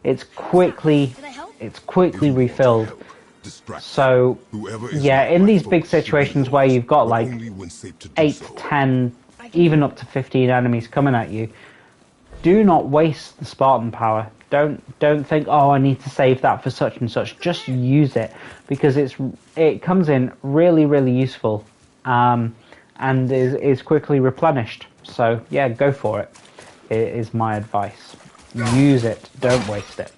it's quickly refilled. So yeah, in these big situations where you've got like 8 to 10, even up to 15 enemies coming at you, do not waste the Spartan power. Don't think, oh, I need to save that for such and such. Just use it, because it comes in really, really useful, and is quickly replenished. So yeah, go for it. It is my advice. Use it. Don't waste it.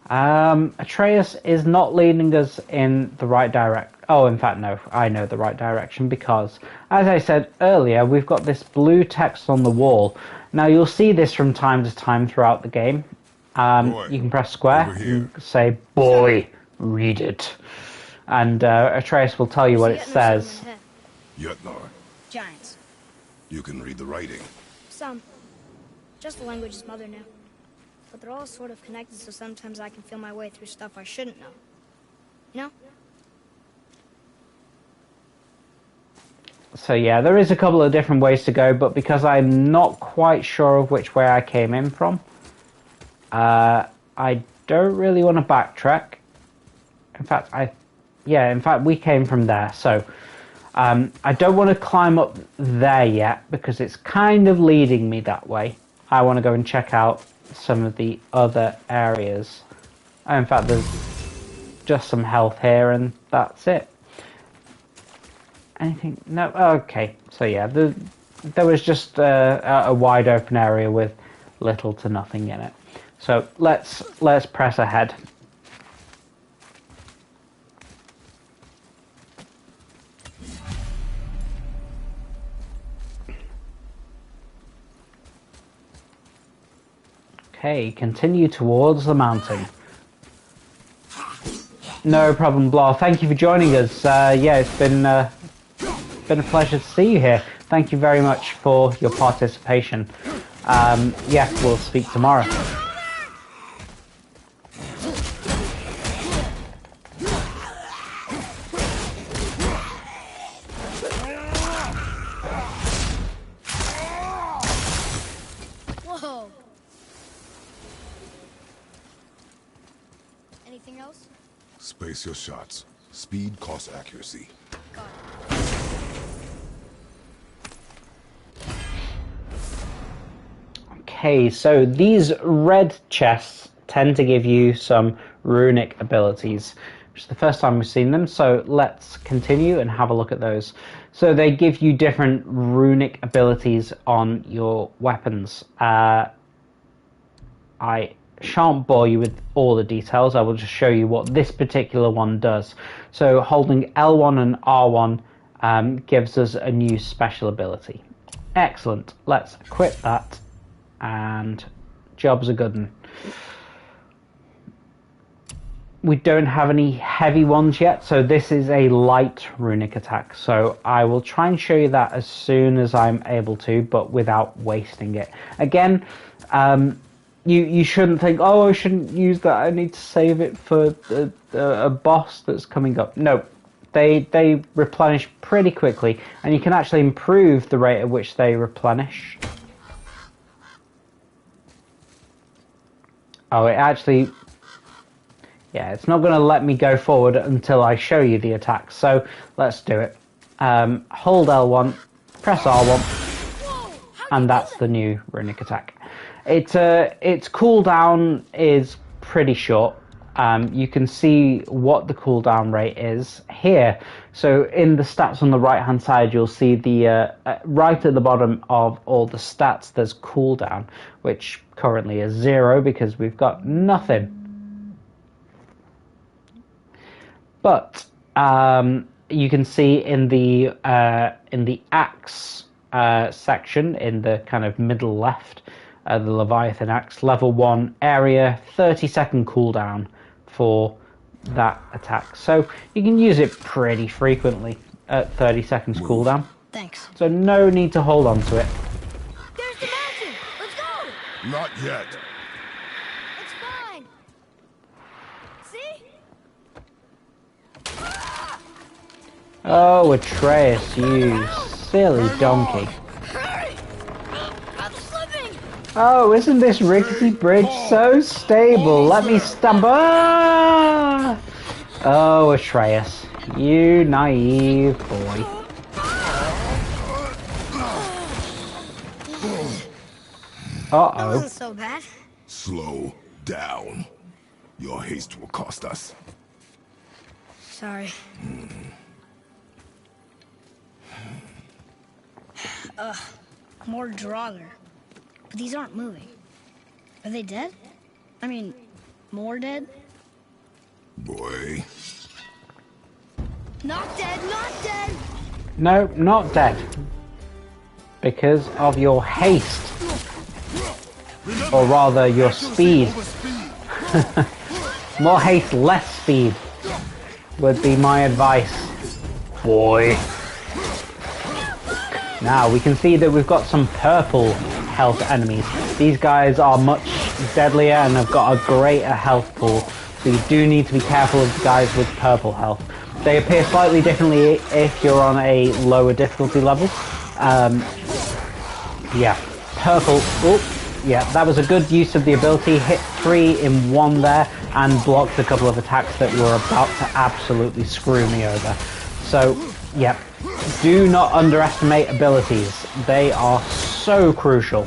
Atreus is not leading us in the right direction. Oh, in fact, no. I know the right direction because, as I said earlier, we've got this blue text on the wall. Now, you'll see this from time to time throughout the game. You can press square and say, "Boy, read it." And Atreus will tell you what it says. Yetnar. Giants. You can read the writing. Some. Just the language is mother now. But they're all sort of connected, so sometimes I can feel my way through stuff I shouldn't know. You know? So yeah, there is a couple of different ways to go, but because I'm not quite sure of which way I came in from, I don't really want to backtrack. In fact, we came from there, so I don't want to climb up there yet because it's kind of leading me that way. I want to go and check out some of the other areas. In fact, there's just some health here and that's it. Anything? No? Okay. So yeah, there was just a wide open area with little to nothing in it. So let's press ahead. Okay, continue towards the mountain. No problem, Blah. Thank you for joining us. Yeah, it's been a pleasure to see you here. Thank you very much for your participation. Yeah, we'll speak tomorrow. Whoa. Anything else? Space your shots. Speed costs accuracy. Got it. Okay, so these red chests tend to give you some runic abilities, which is the first time we've seen them, so let's continue and have a look at those. So they give you different runic abilities on your weapons. I shan't bore you with all the details, I will just show you what this particular one does. So holding L1 and R1 gives us a new special ability. Excellent, let's equip that. And job's a good one. We don't have any heavy ones yet, so this is a light runic attack. So I will try and show you that as soon as I'm able to, but without wasting it. Again, you shouldn't think, oh, I shouldn't use that, I need to save it for a boss that's coming up. No, they replenish pretty quickly, and you can actually improve the rate at which they replenish. Oh, it actually... Yeah, it's not going to let me go forward until I show you the attack. So, let's do it. Hold L1, press R1, and that's the new runic attack. Its cooldown is pretty short. You can see what the cooldown rate is here. So in the stats on the right hand side, you'll see the right at the bottom of all the stats there's cooldown, which currently is 0 because we've got nothing. But you can see in the axe section in the kind of middle left, the Leviathan axe, level 1 area, 30-second cooldown for that attack. So you can use it pretty frequently at 30 seconds cooldown. Thanks. So no need to hold on to it. There's the mountain! Let's go! Not yet. It's fine. See? Oh, Atreus, you silly donkey. Hurry! I'm slipping! Oh, isn't this rickety bridge so stable? Let me stumble. Ah! Oh, Atreus, you naive boy. That Uh-oh. wasn't so bad. Slow down. Your haste will cost us. Sorry. More Draugr. But these aren't moving. Are they dead? I mean, more dead? Boy. Not dead, not dead! No, not dead. Because of your haste. Or rather, your speed. More haste, less speed would be my advice, boy. Now, we can see that we've got some purple health enemies. These guys are much deadlier and have got a greater health pool, so you do need to be careful of the guys with purple health. They appear slightly differently if you're on a lower difficulty level. Yeah, purple. Oh, yeah, that was a good use of the ability. Hit 3 in 1 there and blocked a couple of attacks that were about to absolutely screw me over. So, yeah, do not underestimate abilities. They are so crucial.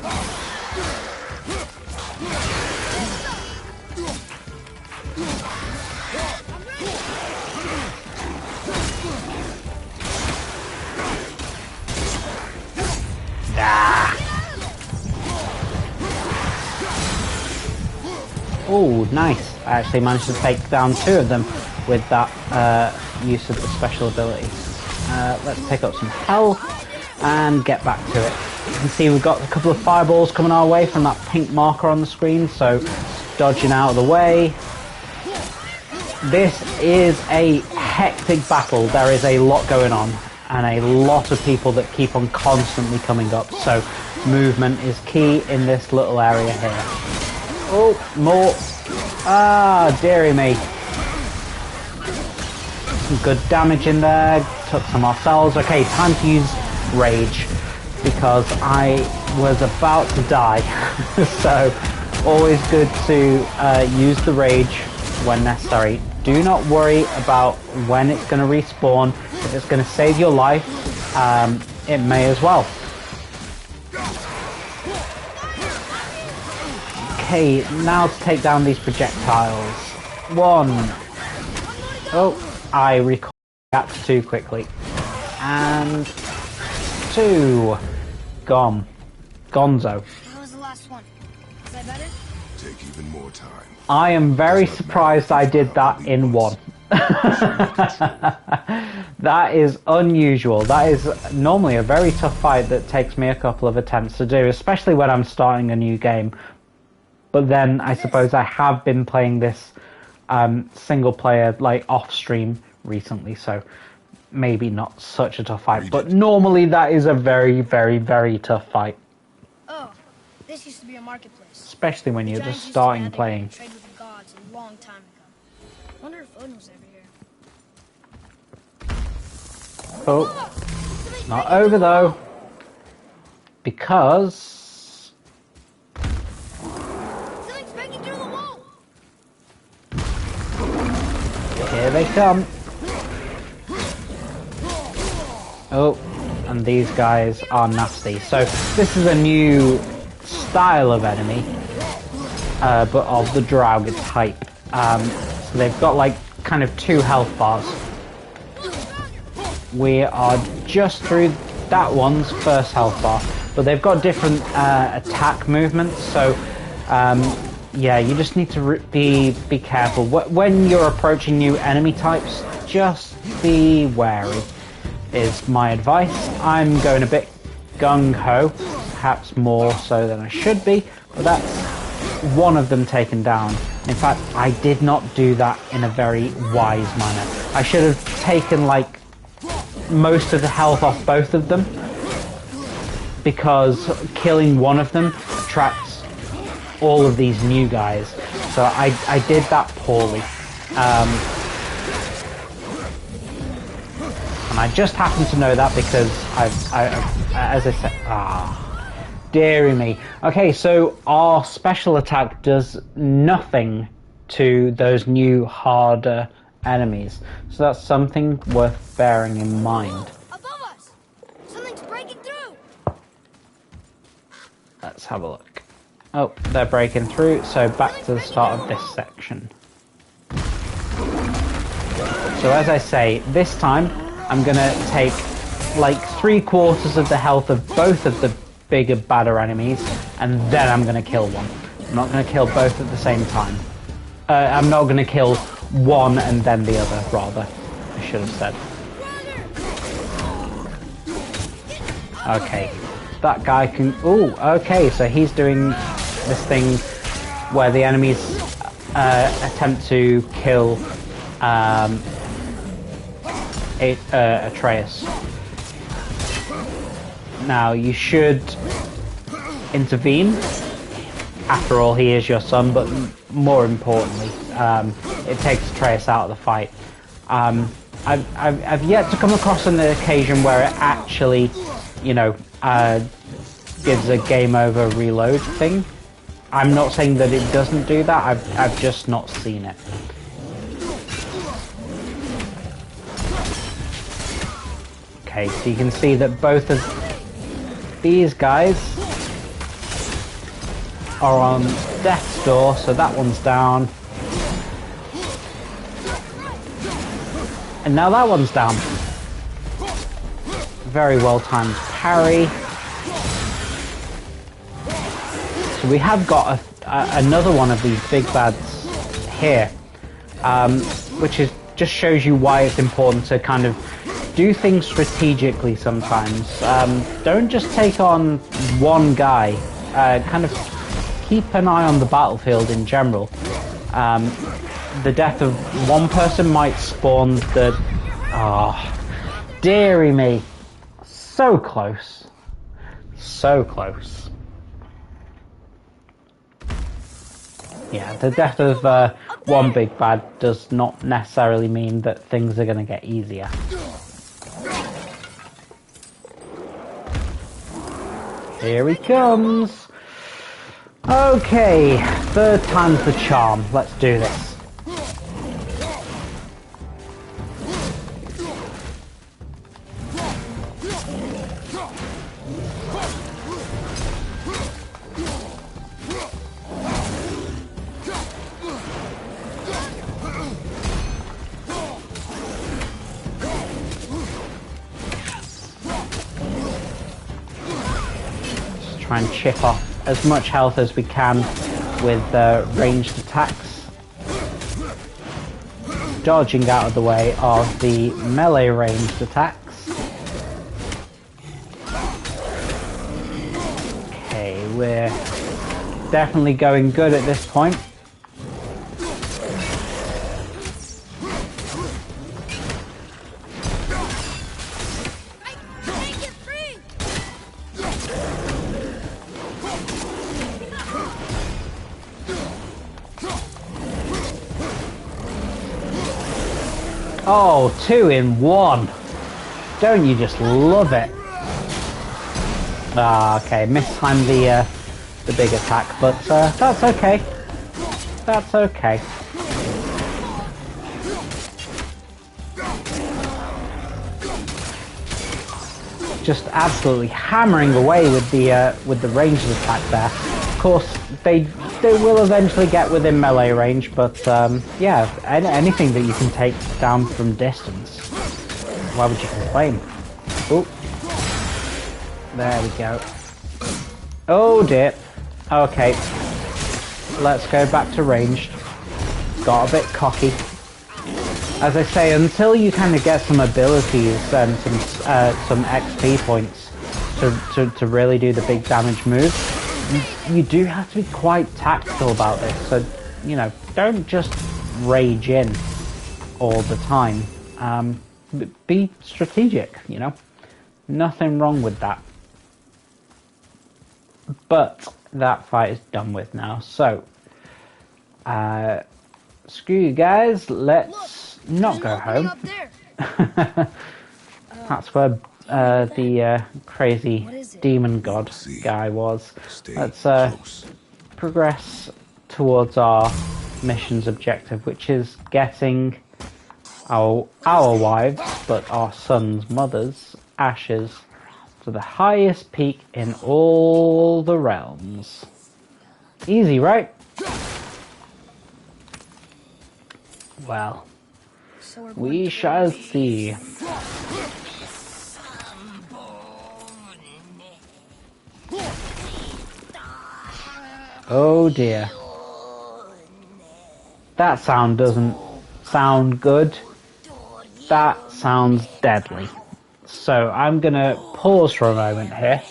Oh, nice. I actually managed to take down 2 of them with that use of the special ability. Let's pick up some health and get back to it. You can see we've got a couple of fireballs coming our way from that pink marker on the screen, so dodging out of the way. This is a hectic battle. There is a lot going on and a lot of people that keep on constantly coming up, so movement is key in this little area here. Oh, more. Ah, dearie me. Some good damage in there. Took some ourselves. Okay, time to use rage because I was about to die. So, always good to use the rage when necessary. Do not worry about when it's going to respawn. If it's going to save your life, it may as well. Okay, now to take down these projectiles. 1. Oh, I recalled that too quickly. And 2. Gone. Gonzo. That was the last one. Is that better? Take even more time. I am very surprised I did that in 1. That is unusual. That is normally a very tough fight that takes me a couple of attempts to do, especially when I'm starting a new game. But then I suppose I have been playing this single player like off stream recently, so maybe not such a tough fight. But normally that is a very, very, very tough fight. Oh, this used to be a marketplace. Especially when you're just starting playing. Trade with the gods a long time ago. Wonder if Odin was ever here. Oh, not over though. Because Something's breaking through the wall. here they come. Oh, and these guys are nasty. So this is a new style of enemy, but of the Draugr type. So they've got like kind of 2 health bars. We are just through that one's first health bar, but they've got different attack movements. So yeah, you just need to be careful when you're approaching new enemy types. Just be wary is my advice. I'm going a bit gung-ho, perhaps more so than I should be, but that's one of them taken down. In fact, I did not do that in a very wise manner. I should have taken like most of the health off both of them, because killing one of them attracts all of these new guys. So I did that poorly. And I just happen to know that because I as I said, dearie me. Okay, so our special attack does nothing to those new, harder enemies. So that's something worth bearing in mind. Above us! Something's breaking through! Let's have a look. Oh, they're breaking through, so back to the start of this section. So as I say, this time I'm gonna take like 3/4 of the health of both of the bigger, badder enemies, and then I'm gonna kill one. I'm not gonna kill both at the same time. I'm not gonna kill one and then the other, rather. I should have said. Okay, that guy can... Ooh, okay, so he's doing this thing where the enemies attempt to kill Atreus. Now, you should intervene. After all, he is your son, but more importantly, it takes Atreus out of the fight. I've yet to come across an occasion where it actually, you know, gives a game over reload thing. I'm not saying that it doesn't do that, I've just not seen it. Okay, so you can see that both of these guys are on death's door, so that one's down. And now that one's down. Very well timed parry. So we have got another one of these big bads here, which just shows you why it's important to kind of do things strategically sometimes. Don't just take on one guy. Kind of keep an eye on the battlefield in general. The death of one person might spawn the... Ah, dearie me. So close. So close. Yeah, the death of one big bad does not necessarily mean that things are going to get easier. Here he comes. Okay, third time's the charm. Let's do this. Try and chip off as much health as we can with ranged attacks. Dodging out of the way of the melee ranged attacks. Okay, we're definitely going good at this point. Oh, 2 in 1. Don't you just love it? Ah, okay, mistimed the big attack, but that's okay. That's okay. Just absolutely hammering away with the ranged attack there. Of course, they will eventually get within melee range, but yeah, anything that you can take down from distance, why would you complain? Oh, there we go. Oh dear. Okay, let's go back to ranged. Got a bit cocky. As I say, until you kind of get some abilities and some XP points to really do the big damage move, you do have to be quite tactical about this. So, you know, don't just rage in all the time. Be strategic, you know. Nothing wrong with that. But that fight is done with now. So, screw you guys. Let's not go home. That's where the crazy demon god guy was. Let's progress towards our mission's objective, which is getting our wives, but our sons' mothers' ashes to the highest peak in all the realms. Easy, right? Well, we shall see. Oh dear. That sound doesn't sound good. That sounds deadly. So I'm gonna pause for a moment here.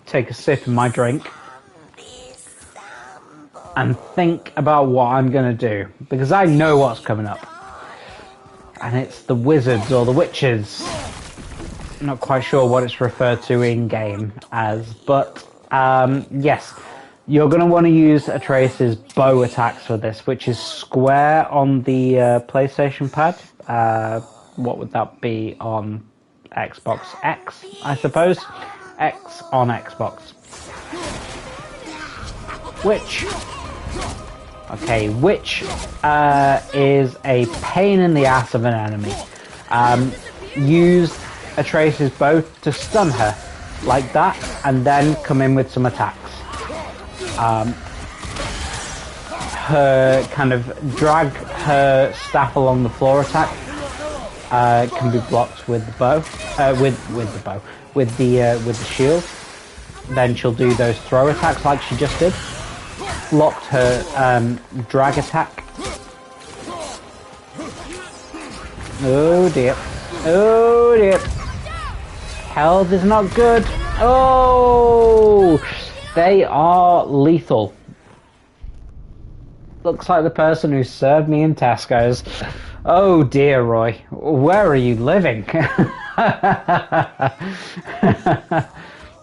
Take a sip of my drink. And think about what I'm gonna do. Because I know what's coming up. And it's the wizards or the witches. I'm not quite sure what it's referred to in game as, but yes, you're going to want to use Atreus' bow attacks for this, which is square on the PlayStation pad. What would that be on Xbox X, I suppose? X on Xbox. Which is a pain in the ass of an enemy. Use Atreus' bow to stun her like that, and then come in with some attacks. Her kind of drag her staff along the floor attack can be blocked with the bow, with the shield. Then she'll do those throw attacks like she just did. Blocked her drag attack. Oh dear. Oh dear. Health is not good. Oh! They are lethal. Looks like the person who served me in Tesco's. Oh dear, Roy. Where are you living?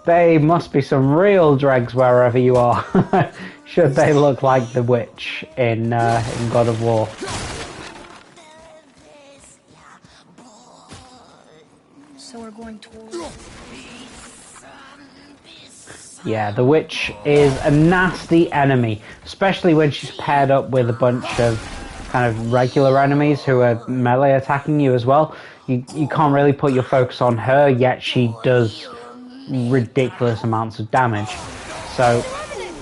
They must be some real dregs wherever you are. Should they look like the witch in God of War. So we're going towards... Yeah, the witch is a nasty enemy, especially when she's paired up with a bunch of kind of regular enemies who are melee attacking you as well. You can't really put your focus on her, yet she does ridiculous amounts of damage. So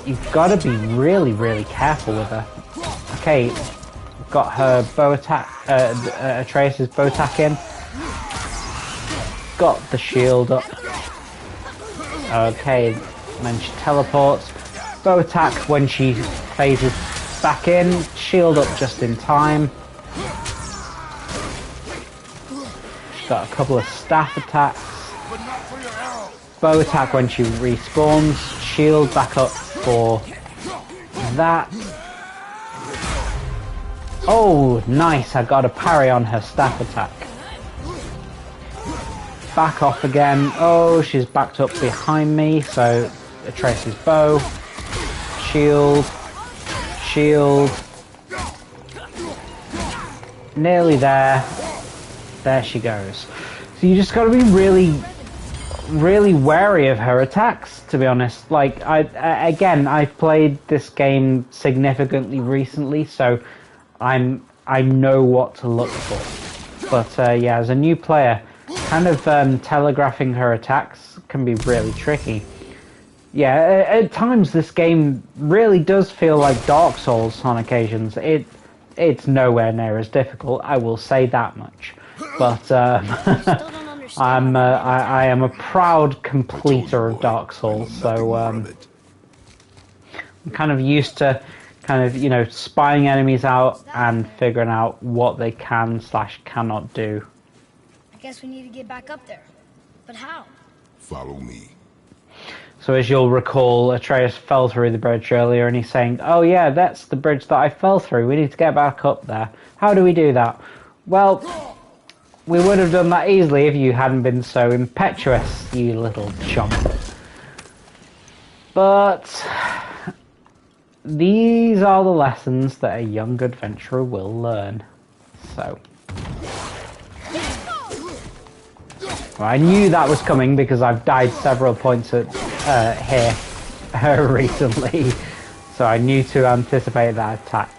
you've got to be really, really careful with her. Okay, got her bow attack, Atreus' bow attack in. Got the shield up. Okay, and then she teleports. Bow attack when she phases back in. Shield up just in time. She's got a couple of staff attacks. Bow attack when she respawns. Shield back up for that. Oh, nice. I got a parry on her staff attack. Back off again. Oh, she's backed up behind me, so Atreus' bow. Shield. Shield. Nearly there. There she goes. So you just got to be really wary of her attacks, to be honest. Like, I've played this game significantly recently, so I know what to look for. But yeah, as a new player, kind of telegraphing her attacks can be really tricky. Yeah, at times this game really does feel like Dark Souls on occasions. It's nowhere near as difficult, I will say that much. But I am a proud completer of Dark Souls, so I'm kind of used to spying enemies out and figuring out what they can/cannot do. I guess we need to get back up there. But how? Follow me. So as you'll recall, Atreus fell through the bridge earlier, and he's saying, oh yeah, that's the bridge that I fell through. We need to get back up there. How do we do that? Well, we would have done that easily if you hadn't been so impetuous, you little chump. But these are the lessons that a young adventurer will learn. So Well, I knew that was coming because I've died several points at here recently, so I knew to anticipate that attack.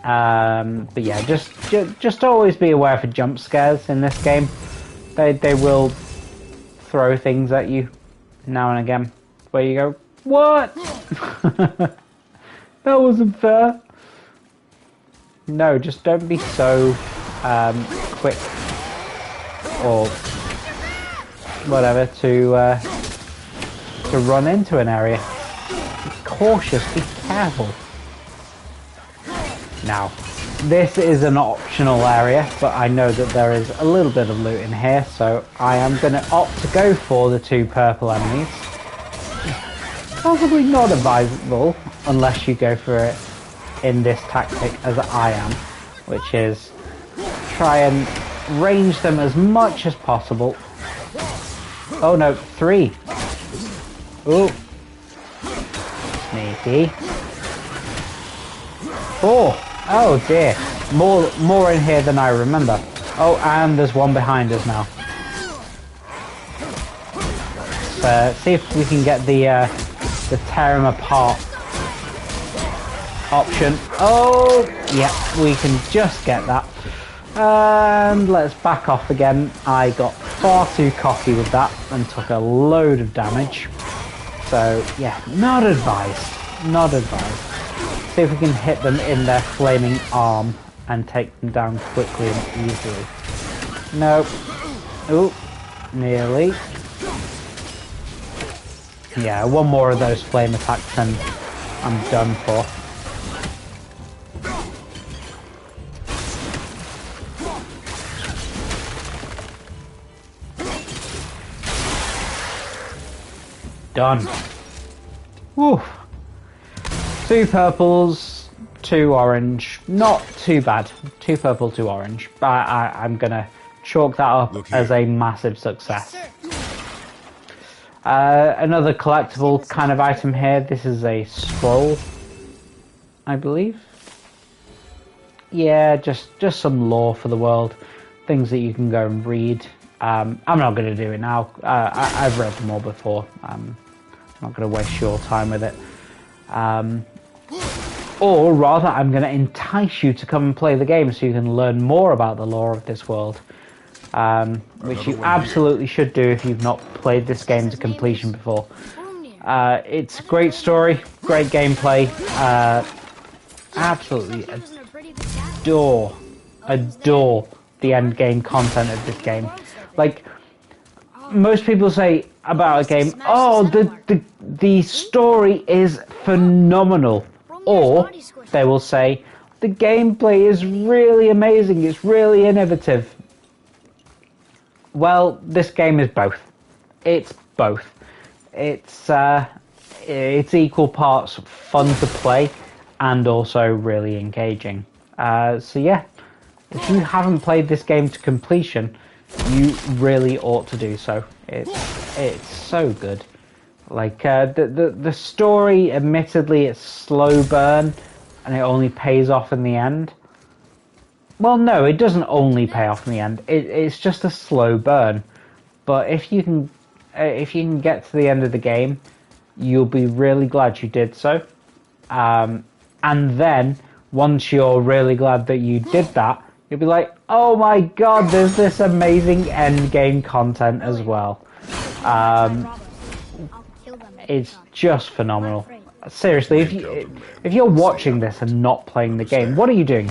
But yeah, just always be aware for jump scares in this game. They will throw things at you now and again, where you go, what? That wasn't fair. No, just don't be so quick or whatever to run into an area. Be cautious, be careful. Now, this is an optional area, but I know that there is a little bit of loot in here, so I am going to opt to go for the 2 purple enemies. Possibly not advisable unless you go for it in this tactic as I am, which is try and range them as much as possible. Oh no, 3. Ooh. Sneaky. 4. Oh dear. More in here than I remember. Oh, and there's one behind us now. See if we can get the tear them apart option. Oh, yeah, we can just get that. And let's back off again. I got far too cocky with that and took a load of damage. So, yeah, not advised. Not advised. See if we can hit them in their flaming arm and take them down quickly and easily. Nope. Ooh, nearly. Yeah, one more of those flame attacks and I'm done for. Done. Woo. 2 purples, 2 orange. Not too bad. 2 purple, 2 orange. But I'm gonna chalk that up as a massive success. Another collectible kind of item here. This is a scroll, I believe. Yeah, just some lore for the world. Things that you can go and read. I'm not going to do it now. I've read them all before. I'm not going to waste your time with it. Or rather, I'm going to entice you to come and play the game so you can learn more about the lore of this world. Which you absolutely should do if you've not played this game to completion before. It's a great story, great gameplay. Absolutely adore the end game content of this game. Like, most people say about a game, oh, the story is phenomenal. Or they will say, the gameplay is really amazing, it's really innovative. Well, this game is both. It's both. It's equal parts fun to play and also really engaging. So yeah, if you haven't played this game to completion, you really ought to do so. It's so good. Like the story, admittedly, it's slow burn, and it only pays off in the end. Well, no, it doesn't only pay off in the end. It's just a slow burn. But if you can get to the end of the game, you'll be really glad you did so. And then once you're really glad that you did that, you'll be like, oh my god, there's this amazing end game content as well. It's just phenomenal. Seriously, if you're watching this and not playing the game, what are you doing?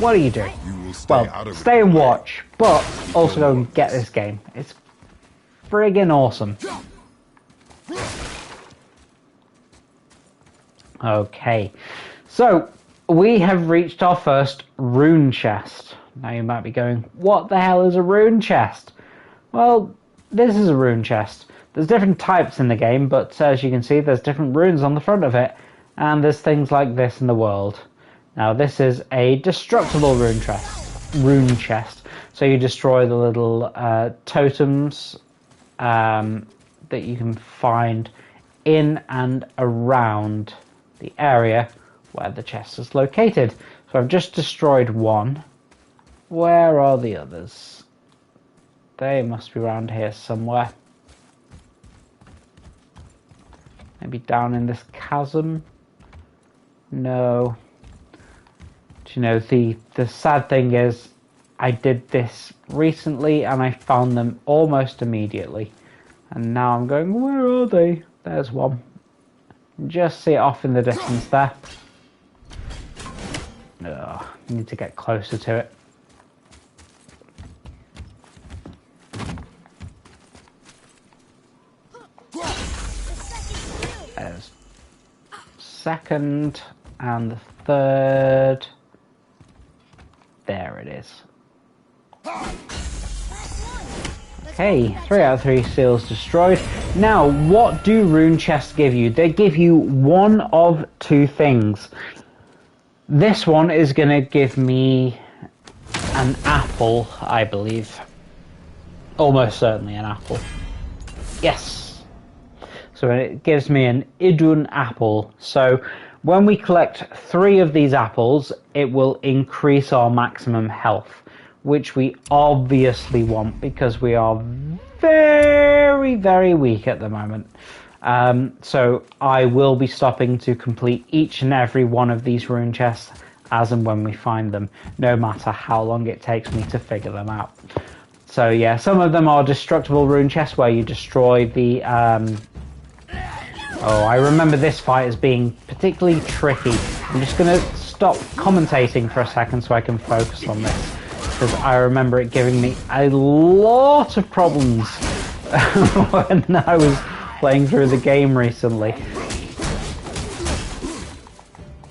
What are you doing? Well, stay and watch, but also go and get this game. It's friggin' awesome. Okay, so we have reached our first rune chest. Now you might be going, what the hell is a rune chest? Well, this is a rune chest. There's different types in the game, but as you can see, there's different runes on the front of it, and there's things like this in the world. Now this is a destructible rune chest. So you destroy the little totems that you can find in and around the area where the chest is located. So I've just destroyed one. Where are the others? They must be around here somewhere. Maybe down in this chasm? No. Do you know, the sad thing is, I did this recently and I found them almost immediately. And now I'm going, where are they? There's one. Just see it off in the distance there. Ugh, need to get closer to it. There's second and the third. There it is. Okay, 3 out of 3 seals destroyed. Now, what do rune chests give you? They give you one of two things. This one is going to give me an apple, I believe. Almost certainly an apple. Yes. So it gives me an Idun apple. So when we collect 3 of these apples, it will increase our maximum health, which we obviously want because we are very, very weak at the moment. So I will be stopping to complete each and every one of these rune chests as and when we find them, no matter how long it takes me to figure them out. So yeah, some of them are destructible rune chests where you destroy the... Oh, I remember this fight as being particularly tricky. I'm just going to stop commentating for a second so I can focus on this, because I remember it giving me a lot of problems when I was playing through the game recently.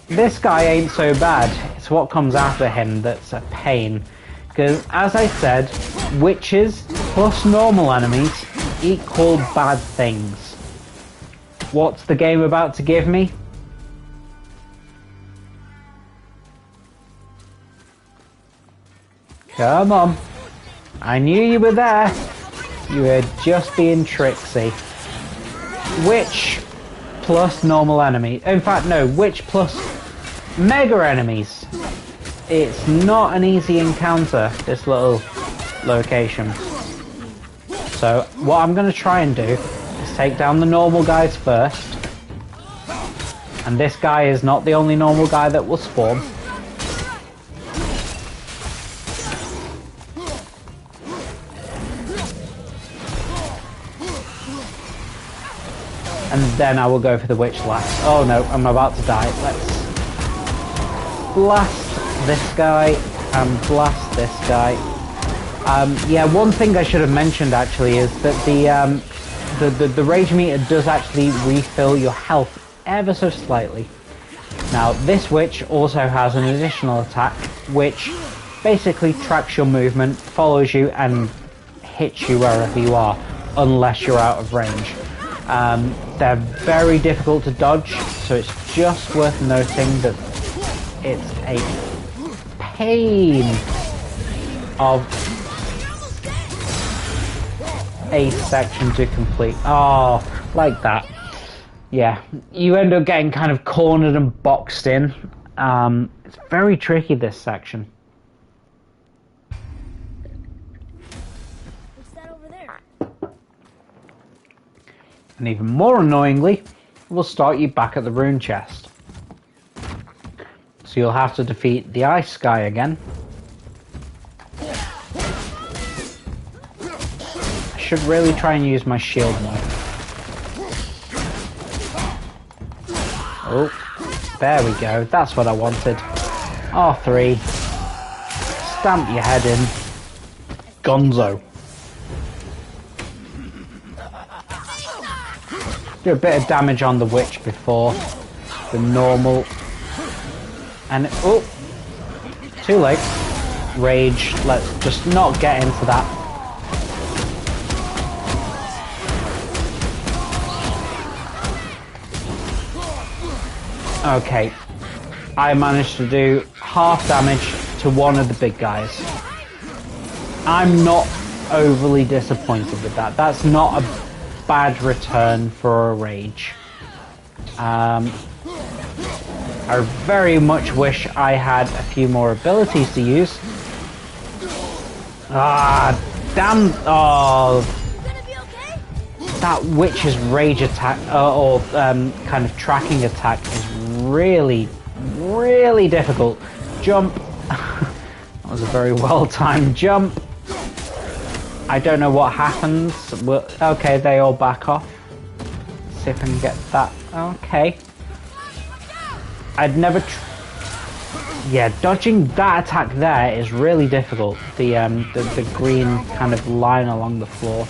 This guy ain't so bad. It's what comes after him that's a pain. Because, as I said, witches plus normal enemies equal bad things. What's the game about to give me? Come on. I knew you were there. You were just being tricksy. Witch plus normal enemy. In fact, no, witch plus mega enemies. It's not an easy encounter, this little location. So what I'm going to try and do is take down the normal guys first. And this guy is not the only normal guy that will spawn. And then I will go for the witch last. Oh no, I'm about to die. Let's blast this guy and blast this guy. Yeah, one thing I should have mentioned actually is that the rage meter does actually refill your health ever so slightly. Now this witch also has an additional attack which basically tracks your movement, follows you and hits you wherever you are, unless you're out of range. They're very difficult to dodge, so it's just worth noting that it's a pain of a section to complete. Oh, like that. Yeah, you end up getting kind of cornered and boxed in. It's very tricky, this section. What's that over there? And even more annoyingly, we'll start you back at the rune chest. So you'll have to defeat the ice guy again. I should really try and use my shield more. Oh, there we go. That's what I wanted. R3. Stamp your head in. Gonzo. Do a bit of damage on the witch before the normal. And oh, too late. Rage. Let's just not get into that. Okay, I managed to do half damage to one of the big guys. I'm not overly disappointed with that. That's not a bad return for a rage. I very much wish I had a few more abilities to use. Ah, Damn! Oh, You gonna be okay? that witch's rage attack, or kind of tracking attack is really, really difficult. Jump! That was a very well-timed jump. I don't know what happens. Okay, they all back off. See if I can get that. Okay. I'd never... Yeah, dodging that attack there is really difficult. The green kind of line along the floor.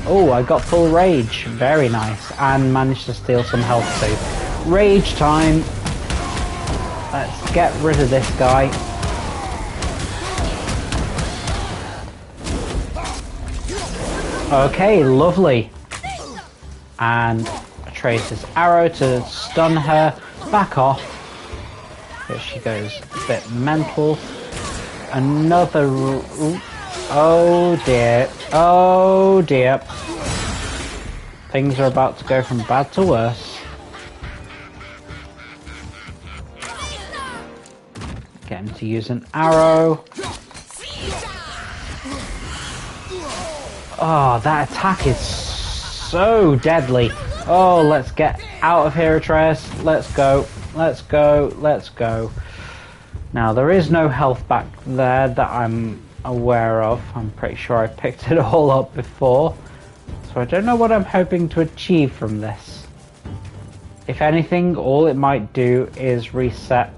Oh, I got full rage. Very nice. And managed to steal some health too. Rage time. Let's get rid of this guy. Okay, lovely. And Atreus' arrow to stun her. Back off. Here she goes. A bit mental. Another... Oh dear. Oh dear. Things are about to go from bad to worse. Get him to use an arrow. Oh, that attack is so deadly. Oh, let's get out of here, Atreus. Let's go. Let's go. Let's go. Now, there is no health back there that I'm aware of. I'm pretty sure I picked it all up before. So I don't know what I'm hoping to achieve from this. If anything, all it might do is reset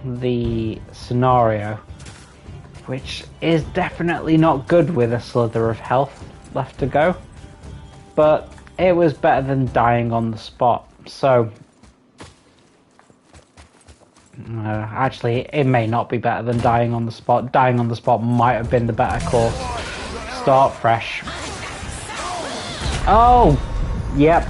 the scenario, which is definitely not good with a slither of health left to go. But it was better than dying on the spot. So actually, it may not be better than dying on the spot. Dying on the spot might have been the better course. Start fresh. Oh, yep.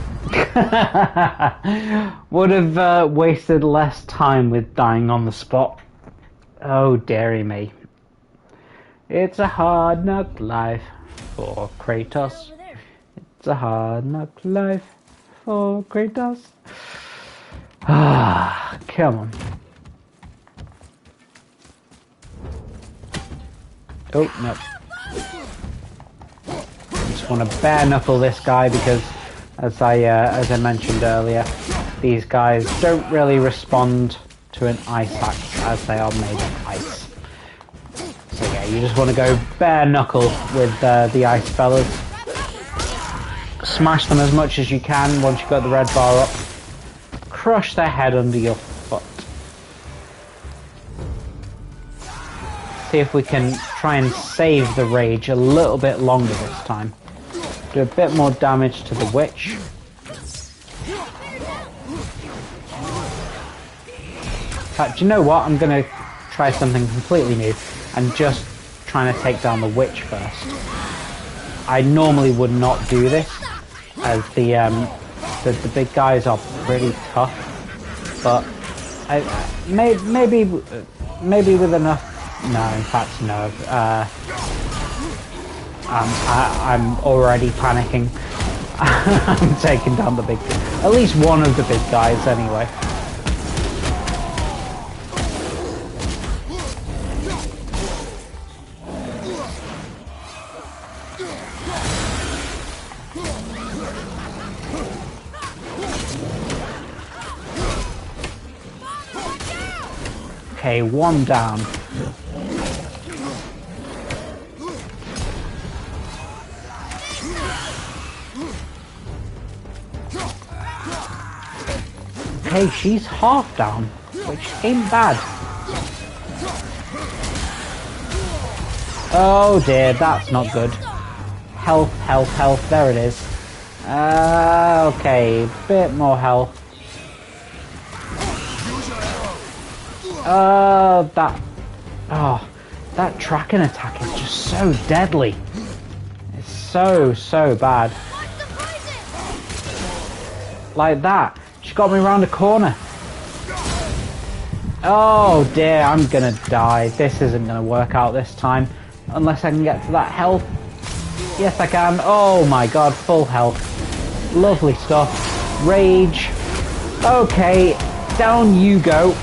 Would have wasted less time with dying on the spot. Oh, dearie me. It's a hard knock life for Kratos. It's a hard knock life for Kratos. Ah, come on. Oh, no. I just want to bare knuckle this guy because, as I mentioned earlier, these guys don't really respond to an ice axe as they are made of ice. So yeah, you just want to go bare knuckle with the ice fellas. Smash them as much as you can once you've got the red bar up. Crush their head under your foot. See if we can try and save the rage a little bit longer this time. Do a bit more damage to the witch. In fact, do you know what? I'm going to try something completely new and just trying to take down the witch first. I normally would not do this, as the big guys are pretty tough, but maybe with enough. No, in fact, no. I'm already panicking. I'm taking down at least one of the big guys anyway. Okay, one down. Okay, she's half down, which ain't bad. Oh dear, that's not good. Health, health, health, there it is. Okay, bit more health. That tracking attack is just so deadly. It's so bad. Like that. She got me around a corner. Oh dear, I'm gonna die. This isn't gonna work out this time. Unless I can get to that health. Yes, I can. Oh my god, full health. Lovely stuff. Rage. Okay, down you go.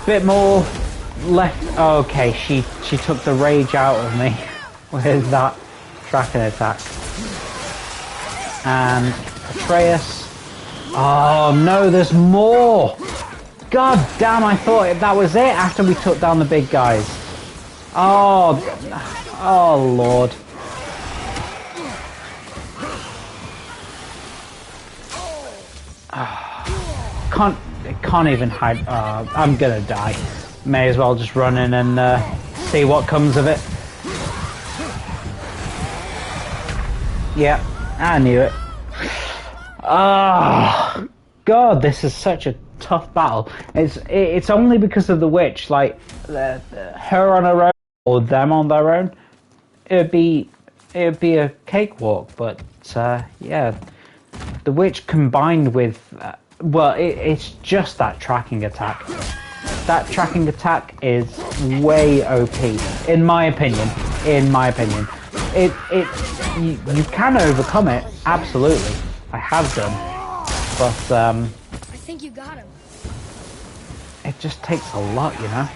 Bit more left. Okay, she took the rage out of me with that tracking attack. And Atreus. Oh no, there's more. God damn, I thought that was it after we took down the big guys. Oh Lord. Can't even hide. I'm gonna die. May as well just run in and see what comes of it. Yeah, I knew it. Oh God, this is such a tough battle. It's only because of the witch. Like her on her own or them on their own, it'd be a cakewalk. But yeah, the witch combined with well, it's just that tracking attack. That tracking attack is way OP, in my opinion. In my opinion, you can overcome it, absolutely. I have done, but I think you got him. it just takes a lot, you know.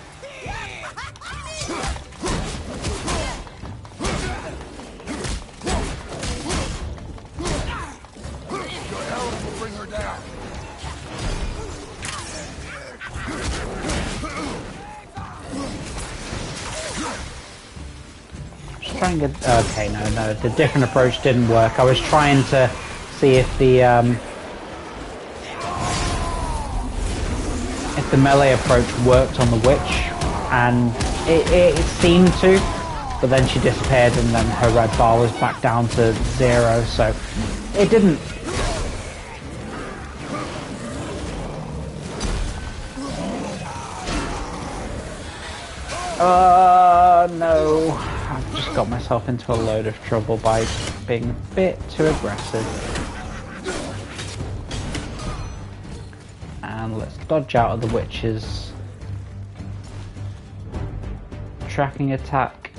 Trying to okay, no, the different approach didn't work. I was trying to see if the melee approach worked on the witch, and it seemed to, but then she disappeared and then her red bar was back down to 0, so it didn't. No, I've just got myself into a load of trouble by being a bit too aggressive. And let's dodge out of the witch's tracking attack.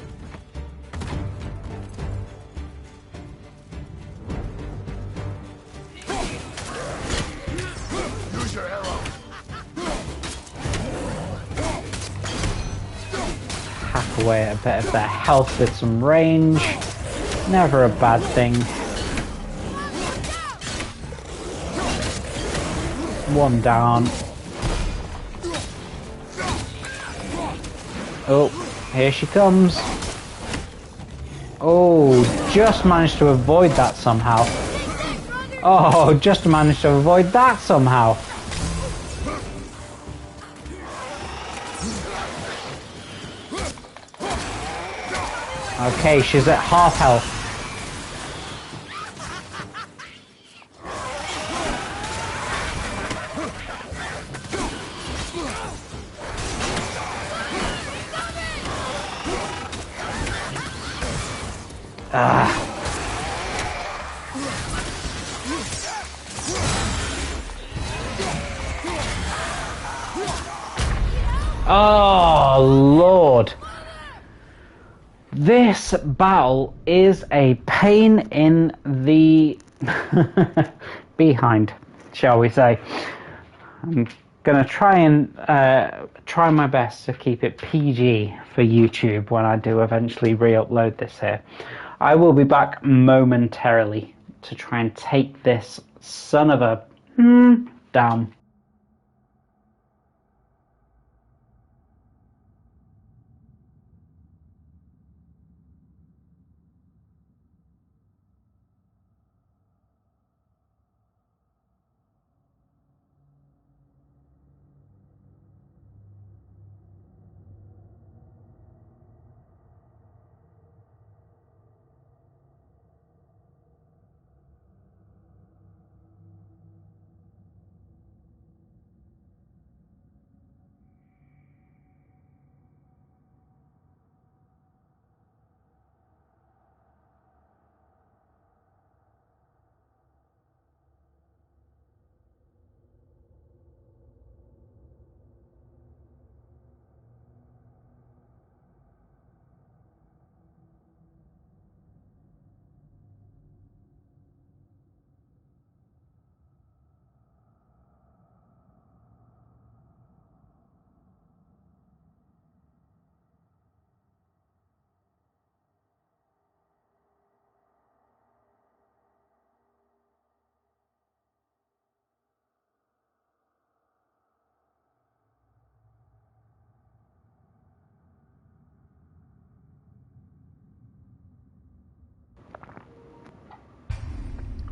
Use your arrow. Hack away at a bit of their health with some range. Never a bad thing. One down. Oh, here she comes. Oh, just managed to avoid that somehow. Oh, just managed to avoid that somehow. Okay, she's at half health. Oh, Lord. This battle is a pain in the behind, shall we say. I'm going to try and try my best to keep it PG for YouTube when I do eventually re-upload this here. I will be back momentarily to try and take this son of a down.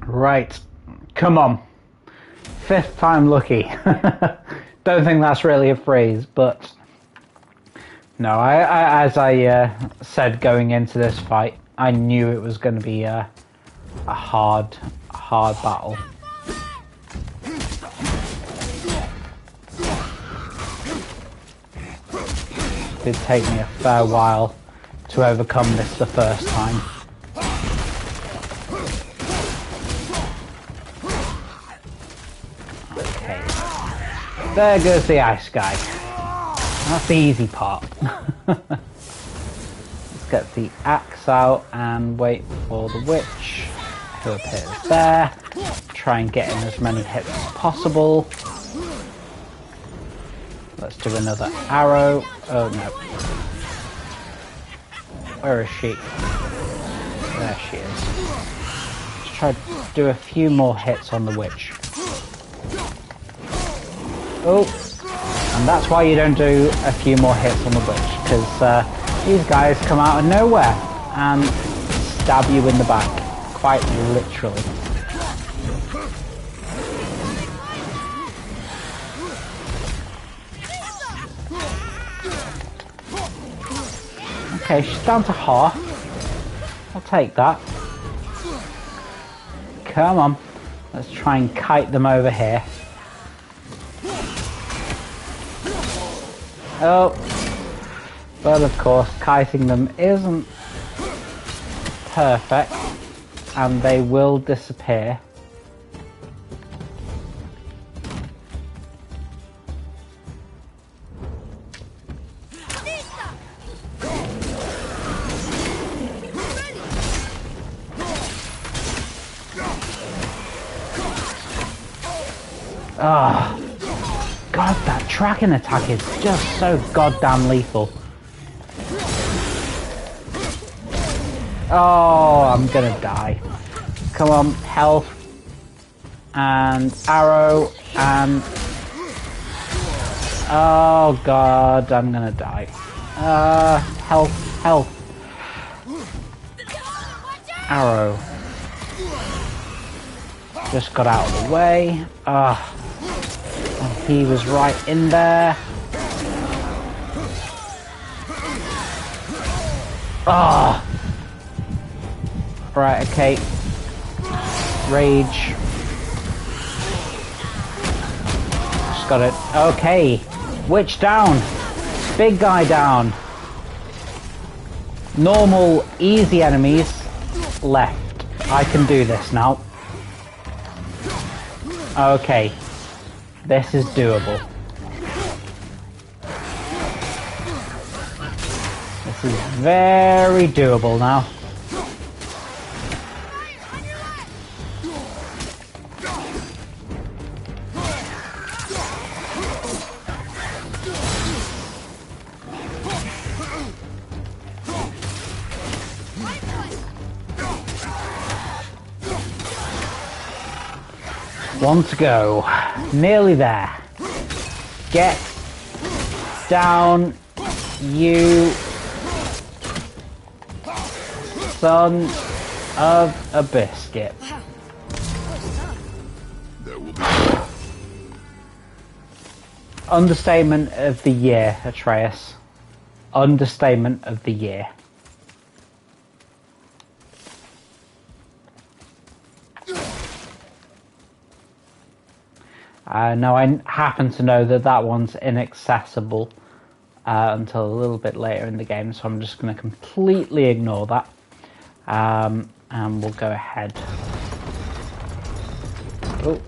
Right, come on. 5th time lucky. Don't think that's really a phrase, but no, as I said going into this fight, I knew it was going to be a hard battle. It did take me a fair while to overcome this the first time. Okay, there goes the ice guy. That's the easy part. Let's get the axe out and wait for the witch who appears there. Try and get in as many hits as possible. Let's do another arrow. Oh no. Where is she? There she is. Let's try to do a few more hits on the witch. Oh. And that's why you don't do a few more hits on the witch, because these guys come out of nowhere and stab you in the back, quite literally. Okay, she's down to half. I'll take that. Come on, let's try and kite them over here. Oh, but of course kiting them isn't perfect and they will disappear. Ah. God, that tracking attack is just so goddamn lethal. Oh, I'm gonna die. Come on, health. And arrow, and... Oh god, I'm gonna die. Health. Arrow. Just got out of the way. He was right in there. Ah! Oh. Right, okay. Rage. Just got it. Okay. Witch down. Big guy down. Normal, easy enemies left. I can do this now. Okay. This is doable. This is very doable now. One to go. Nearly there. Get down, you son of a biscuit. There will be Understatement of the year, Atreus. Understatement of the year. Now I happen to know that that one's inaccessible until a little bit later in the game, so I'm just going to completely ignore that, and we'll go ahead. Oh,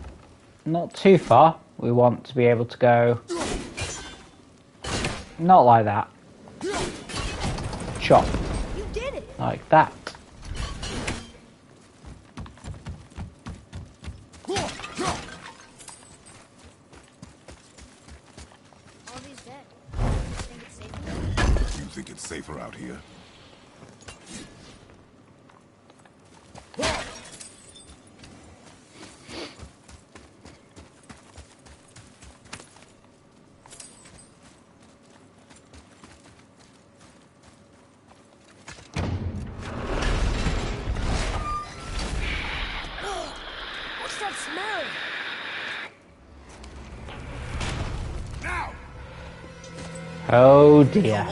not too far. We want to be able to go not like that. Chop. You did it. Like that. think it's safer out here. Oh dear.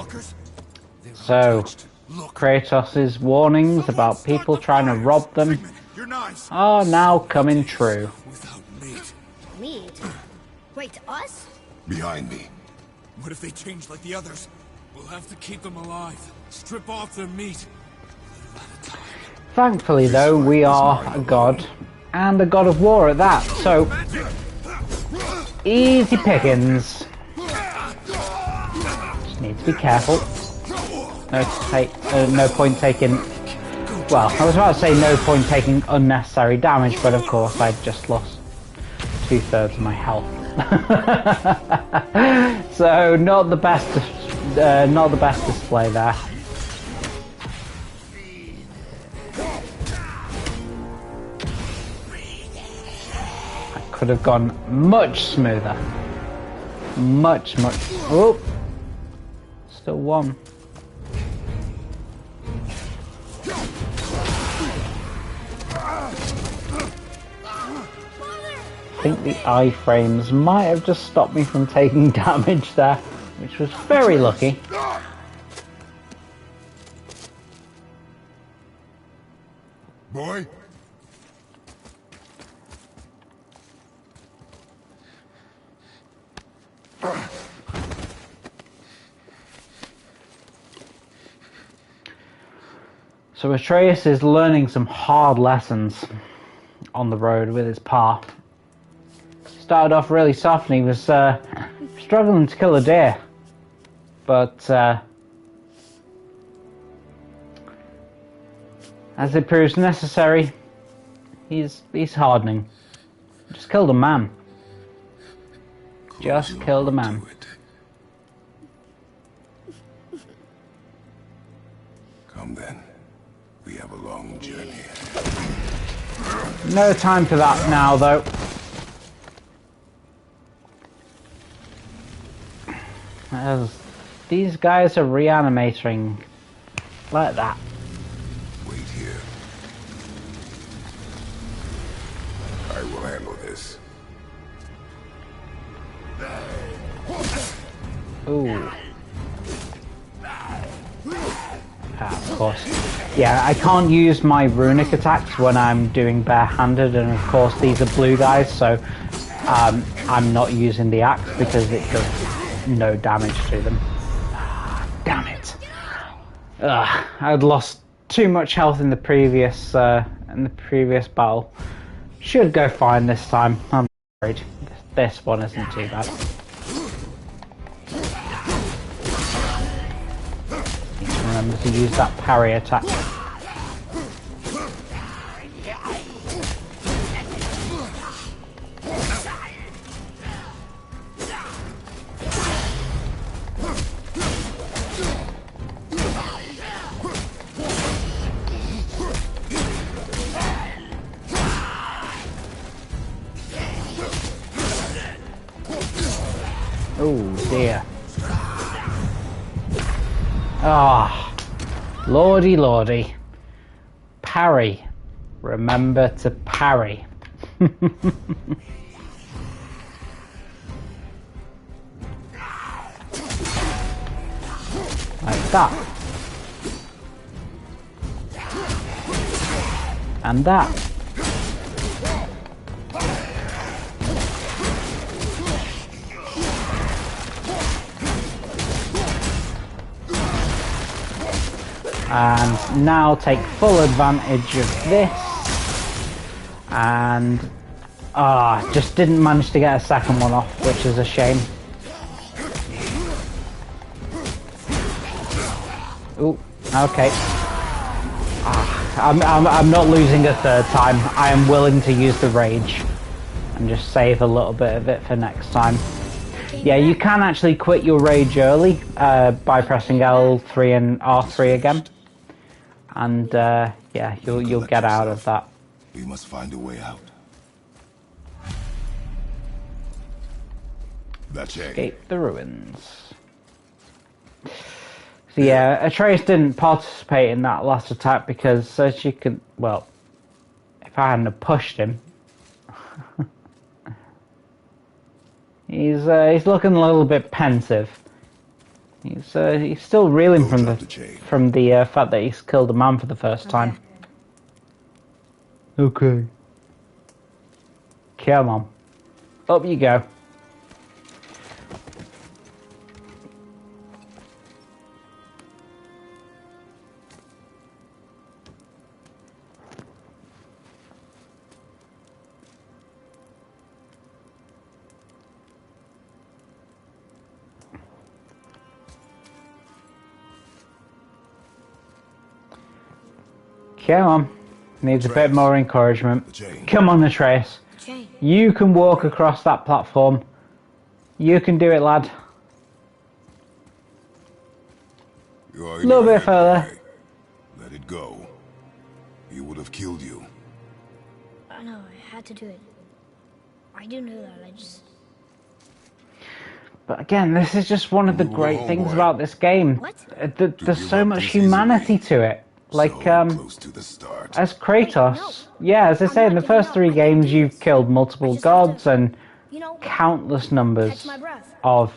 So, Kratos' warnings about people trying to rob them are now coming true. Meat? Wait, us? Behind me. What if they change like the others? We'll have to keep them alive. Strip off their meat. Thankfully though, we are a god, and a god of war at that, so easy pickings. Just need to be careful. No point taking, well, I was about to say no point taking unnecessary damage, but of course I just lost 2/3 of my health. So not the best display there. I could have gone much smoother. Much. Oh, still one. I think the iframes might have just stopped me from taking damage there, which was very lucky. Boy? So Atreus is learning some hard lessons on the road with his pa. Started off really soft and he was struggling to kill a deer, but as it proves necessary, he's hardening. Just killed a man. Just killed a man. Come then. We have a long journey. No time for that now, though. As these guys are reanimating like that. Wait here. I will handle this. Ooh. Of course. Yeah, I can't use my runic attacks when I'm doing barehanded, and of course these are blue guys, so I'm not using the axe because it does no damage to them. Damn it. I'd lost too much health in the previous battle. Should go fine this time. I'm worried. This one isn't too bad. Need to remember to use that parry attack. Oh dear. Ah, lordy lordy. Parry. Remember to parry. Like that. And that. And now take full advantage of this, and just didn't manage to get a second one off, which is a shame. Ooh, okay. I'm not losing a third time. I am willing to use the rage and just save a little bit of it for next time. Yeah, you can actually quit your rage early by pressing L3 and R3 again. And yeah, you'll get out of that. We must find a way out. That's it. Escape the ruins. So yeah, Atreus didn't participate in that last attack because, as you can, well, if I hadn't have pushed him, he's looking a little bit pensive. He's still reeling Go from drop the the chain. fact that he's killed a man for the first time. Okay. Come on. Up you go. Come on. Needs a bit Atreus. more encouragement. The chain. Come on, Atreus. Chain. You can walk across that platform. You can do it, lad. You're A in little your bit head, further. boy. Let it go. He would have killed you. I know, I had to do it. I do know that, I just... But again, this is just one of the You were great home, things boy. about this game. What? There's give so up much this humanity easily. to it. Like, So close to the start. as Kratos, Wait, yeah, as I I'm say, not in the giving first up. 3 I can games, do you've this. killed I multiple just have to, gods and you know, countless numbers catch my breath. of,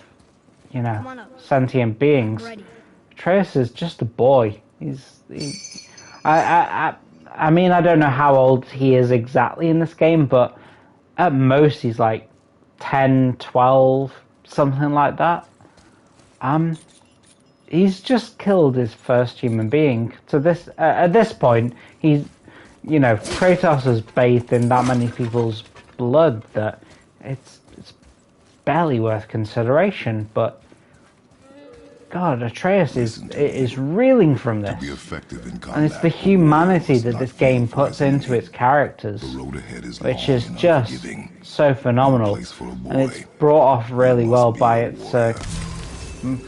you Come know, on up. sentient beings. Ready. Atreus is just a boy. I mean, I don't know how old he is exactly in this game, but at most he's like 10, 12, something like that. He's just killed his first human being. So this, at this point, he's, you know, Kratos has bathed in that many people's blood that it's barely worth consideration. But God, Atreus is reeling from To this, be effective in combat, and it's the a warrior humanity must that not this fear game for puts his into enemy. its characters, The road ahead is which long is and just unforgiving. so phenomenal, place for a boy. and it's brought off really You well must be by a its warrior.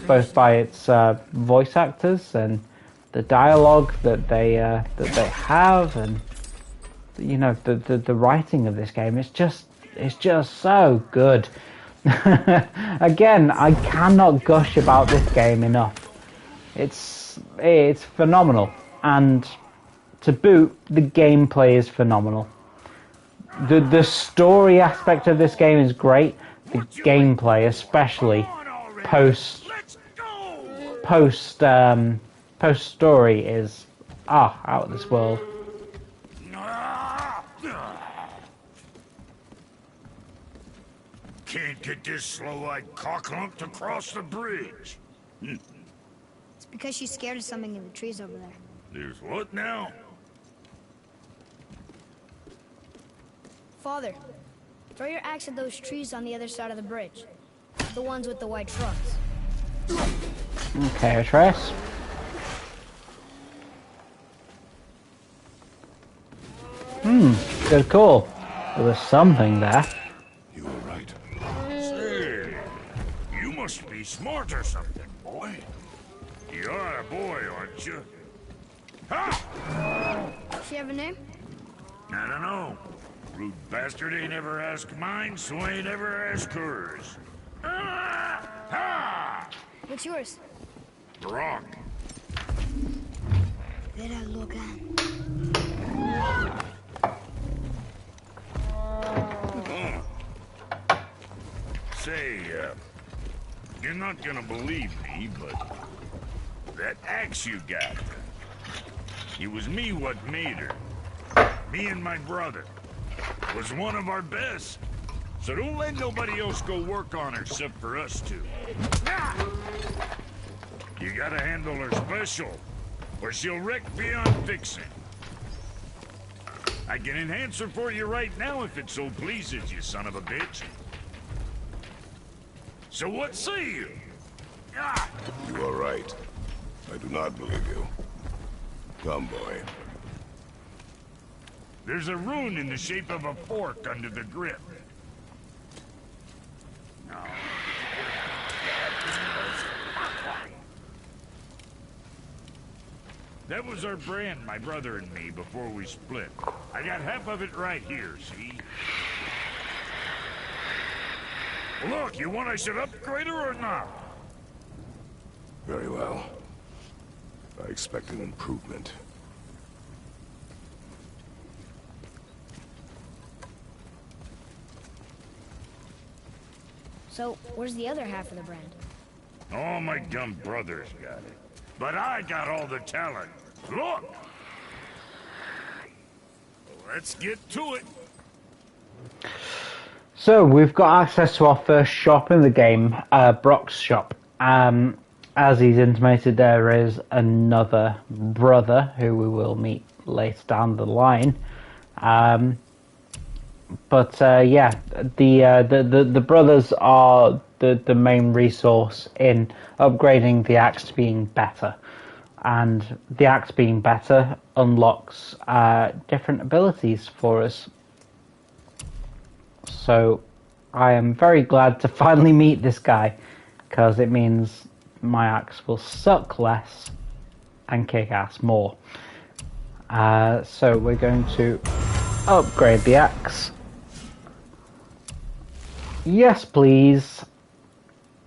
both by its voice actors and the dialogue that they have, and you know the writing of this game. It's just so good. Again, I cannot gush about this game enough. It's phenomenal, and to boot, the gameplay is phenomenal. The story aspect of this game is great. The gameplay, especially post story, is out of this world. Can't get this slow-eyed cocklump to cross the bridge. It's because she's scared of something in the trees over there. There's what now? Father, throw your axe at those trees on the other side of the bridge. The ones with the white trunks. Okay, Atreus. Good call. There was something there. You were right. Say, you must be smart or something, boy. You are a boy, aren't you? Ha! Does she have a name? I don't know. Rude bastard ain't ever asked mine, so ain't ever asked hers. Ah! Ha! What's yours? Brock. Vera loca. Say, you're not gonna believe me, but that axe you got, it was me what made her. Me and my brother. Was one of our best. So don't let nobody else go work on her except for us two. You gotta handle her special, or she'll wreck beyond fixing. I can enhance her for you right now if it so pleases you, son of a bitch. So what say you? Ah! You are right. I do not believe you. Come, boy. There's a rune in the shape of a fork under the grip. That was our brand, my brother and me, before we split. I got half of it right here, see? Look, you want I should upgrade her or not? Very well. I expect an improvement. So, where's the other half of the brand? All my dumb brothers got it. But I got all the talent. Look! Let's get to it. So we've got access to our first shop in the game, Brock's shop. As he's intimated, there is another brother who we will meet later down the line. Yeah, the brothers are the main resource in upgrading the axe being better, and the axe being better unlocks different abilities for us. So I am very glad to finally meet this guy, because it means my axe will suck less and kick ass more. So we're going to upgrade the axe. Yes, please.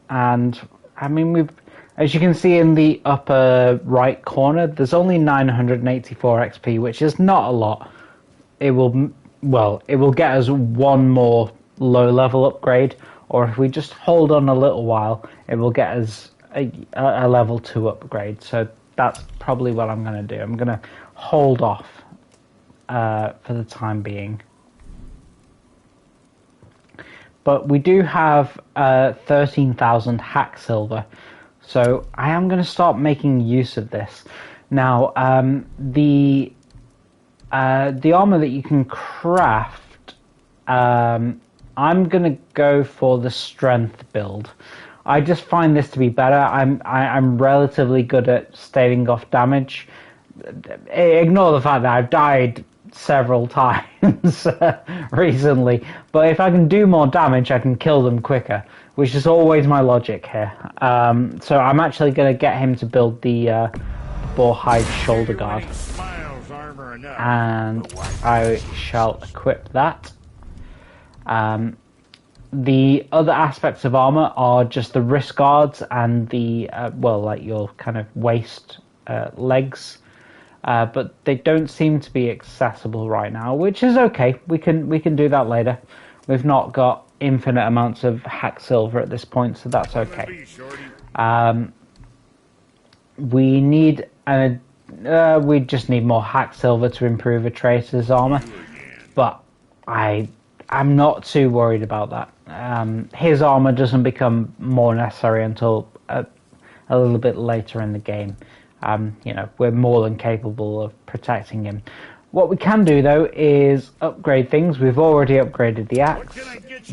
And I mean, as you can see in the upper right corner, there's only 984 XP, which is not a lot. It will get us one more low level upgrade, or if we just hold on a little while, it will get us a level 2 upgrade. So that's probably what I'm going to do. I'm going to hold off for the time being. But we do have 13,000 hack silver, so I am going to start making use of this. Now, the armor that you can craft, I'm going to go for the strength build. I just find this to be better. I'm relatively good at staving off damage. Ignore the fact that I've died several times recently, but if I can do more damage, I can kill them quicker, which is always my logic here. So I'm actually going to get him to build the boar hide shoulder guard, and I shall equip that. The other aspects of armor are just the wrist guards and the like your kind of waist legs. But they don't seem to be accessible right now, which is okay. We can do that later. We've not got infinite amounts of hack silver at this point, so that's okay. We just need more hack silver to improve Atreus' armor, but I'm not too worried about that. His armor doesn't become more necessary until a little bit later in the game. We're more than capable of protecting him. What we can do, though, is upgrade things. We've already upgraded the axe.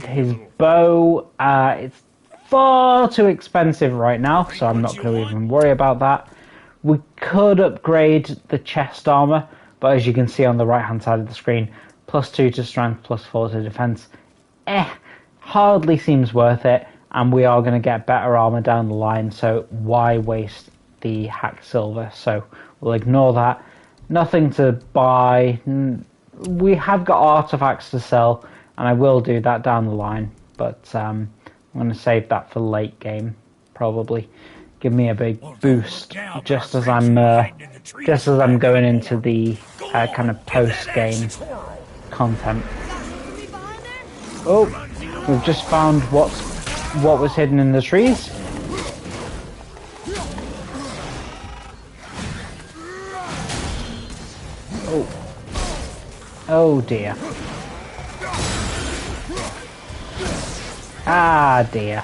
His bow, it's far too expensive right now, so I'm not going to even worry about that. We could upgrade the chest armor, but as you can see on the right-hand side of the screen, +2 to strength, +4 to defense. Hardly seems worth it, and we are going to get better armor down the line, so why waste the hack silver? So we'll ignore that. Nothing to buy. We have got artifacts to sell, and I will do that down the line, but I'm going to save that for late game, probably. Give me a big boost just as I'm going into the kind of post game content. Oh, we've just found what was hidden in the trees. Oh dear. Ah dear.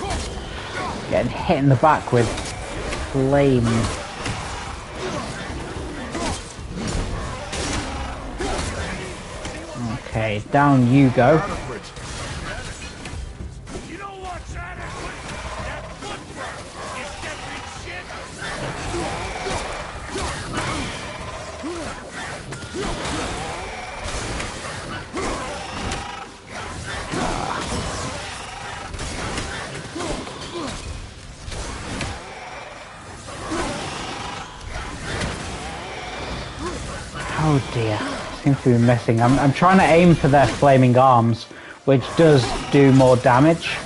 Getting hit in the back with flame. Okay, down you go. Oh dear, seems to be missing. I'm trying to aim for their flaming arms, which does do more damage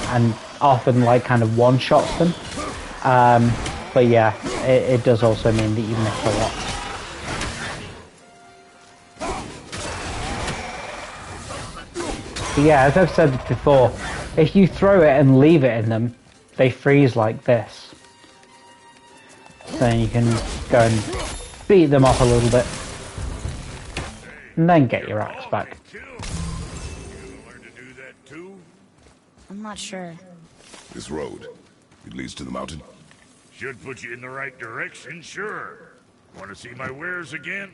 and often like kind of one-shots them. But yeah, it does also mean that you miss a lot. But yeah, as I've said before, if you throw it and leave it in them, they freeze like this. Then you can go and beat them up a little bit. And then get your axe back. You learn to do that too? I'm not sure. This road, it leads to the mountain. Should put you in the right direction, sure. Want to see my wares again?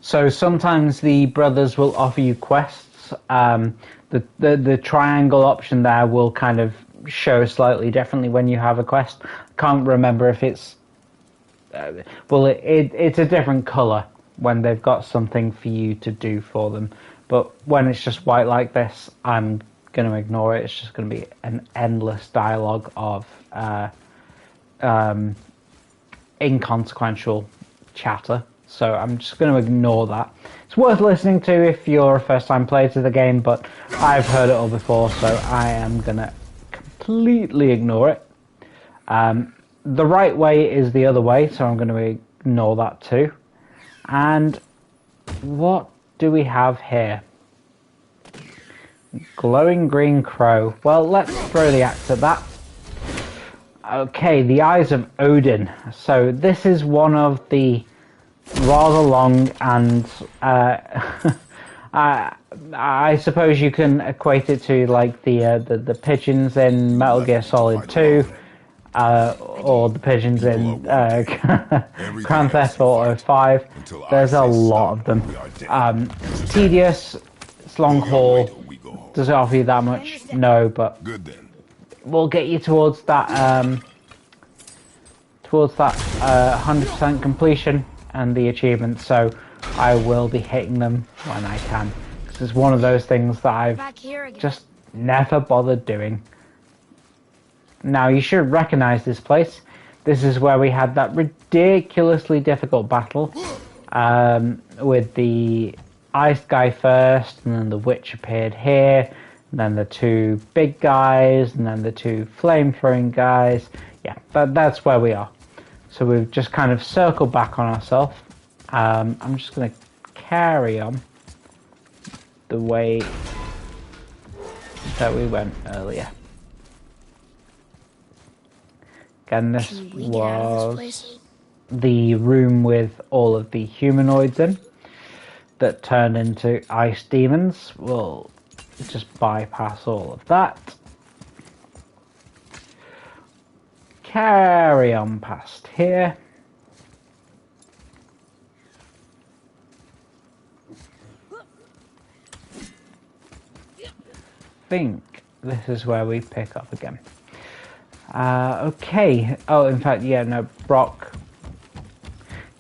So sometimes the brothers will offer you quests. The triangle option there will kind of show slightly differently when you have a quest. Can't remember if it's it's a different color when they've got something for you to do for them. But when it's just white like this, I'm going to ignore it. It's just going to be an endless dialogue of inconsequential chatter. So I'm just going to ignore that. It's worth listening to if you're a first-time player to the game, but I've heard it all before, so I am going to completely ignore it. The right way is the other way, so I'm going to ignore that too. And what do we have here? Glowing green crow. Well, let's throw the axe at that. Okay, the Eyes of Odin. So this is one of the rather long and I suppose you can equate it to like the pigeons in Metal Gear Solid 2, or the pigeons in Grand Theft Auto 5. There's a lot of them. Tedious, it's long haul. Does it offer you that much? No, but we'll get you towards that 100% completion and the achievement, so I will be hitting them when I can. This is one of those things that I've just never bothered doing. Now, you should recognize this place. This is where we had that ridiculously difficult battle with the ice guy first, and then the witch appeared here, and then the two big guys, and then the two flame-throwing guys. Yeah, that's where we are. So we've just kind of circled back on ourselves. I'm just going to carry on the way that we went earlier. Again, this was the room with all of the humanoids in that turned into ice demons. We'll just bypass all of that. Carry on past here. I think this is where we pick up again. Okay. Oh, in fact, yeah, no, Brock.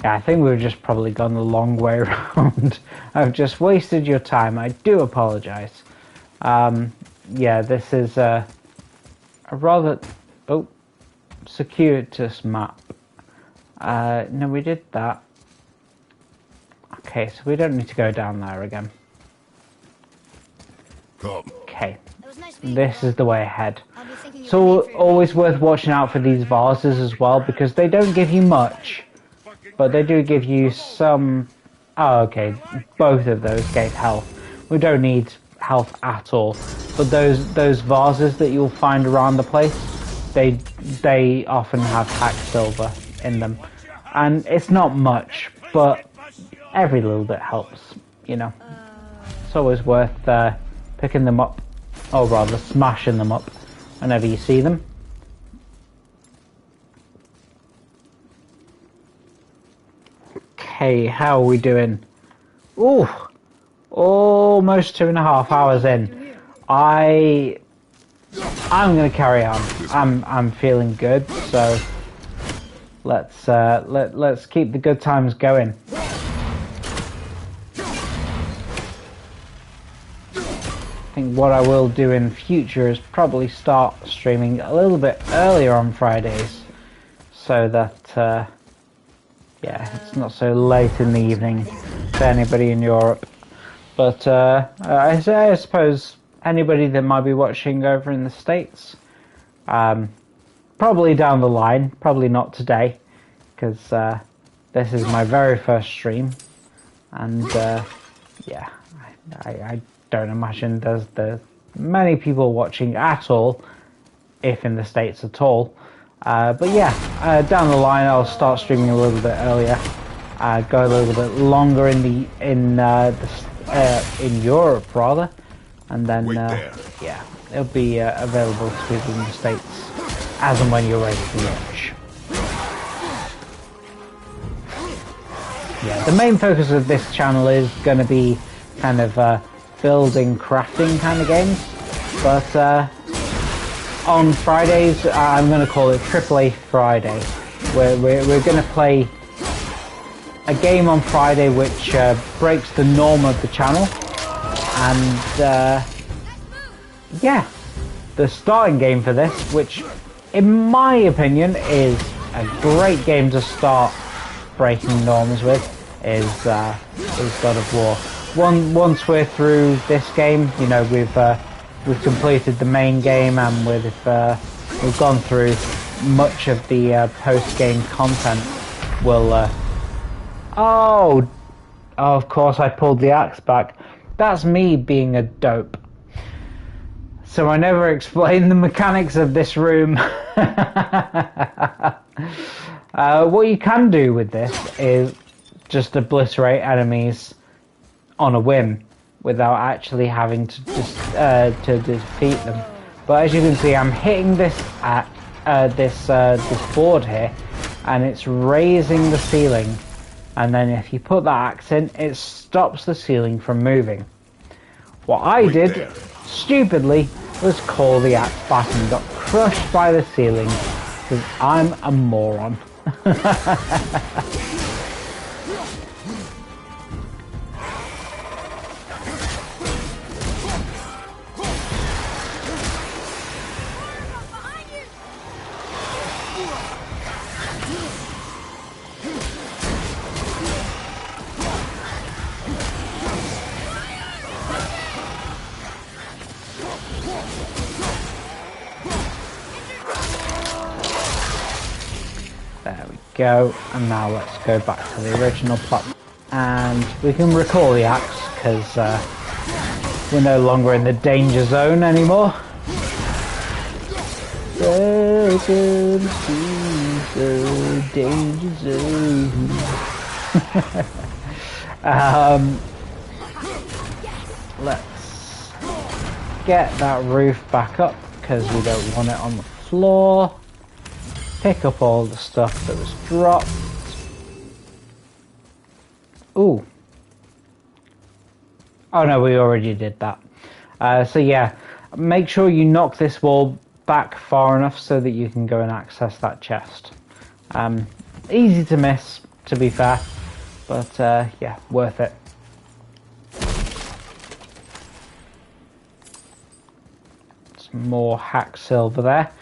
Yeah, I think we've just probably gone the long way around. I've just wasted your time. I do apologize. Yeah, this is a rather circuitous map. No, we did that. Okay, so we don't need to go down there again. Okay, this is the way ahead. So always worth watching out for these vases as well, because they don't give you much, but they do give you some. Oh, okay, both of those gave health. We don't need health at all, but those vases that you'll find around the place, they often have hacked silver in them, and it's not much, but every little bit helps, you know. It's always worth picking them up, or rather smashing them up whenever you see them. Okay, how are we doing? Ooh, almost 2.5 hours in. I'm gonna carry on. I'm feeling good, so let's keep the good times going. I think what I will do in future is probably start streaming a little bit earlier on Fridays, so that yeah, it's not so late in the evening to anybody in Europe. But I suppose anybody that might be watching over in the States, probably down the line, probably not today, because this is my very first stream, and yeah, I don't imagine there's many people watching at all, if in the States at all. But yeah, down the line I'll start streaming a little bit earlier, go a little bit longer in Europe rather, and then yeah, it'll be available to people in the States as and when you're ready to watch. Yeah, the main focus of this channel is going to be kind of building, crafting kind of games, but on Fridays I'm going to call it AAA Friday, where we're going to play a game on Friday which breaks the norm of the channel, and yeah, the starting game for this, which in my opinion is a great game to start breaking norms with, is God of War. Once we're through this game, you know, we've completed the main game, and we've gone through much of the post-game content. We'll oh, of course I pulled the axe back. That's me being a dope. So I never explained the mechanics of this room. What you can do with this is just obliterate enemies on a whim without actually having to to defeat them. But as you can see, I'm hitting this at this board here, and it's raising the ceiling. And then if you put that axe in, it stops the ceiling from moving. What I did, stupidly, was call the axe back and got crushed by the ceiling, because I'm a moron. There we go, and now let's go back to the original plot, and we can recall the axe because we're no longer in the danger zone anymore. Welcome to the danger zone. Let's get that roof back up because we don't want it on the floor. Pick up all the stuff that was dropped. Ooh. Oh no, we already did that. So yeah, make sure you knock this wall back far enough so that you can go and access that chest. Easy to miss, to be fair, but yeah, worth it. Some more hack silver there.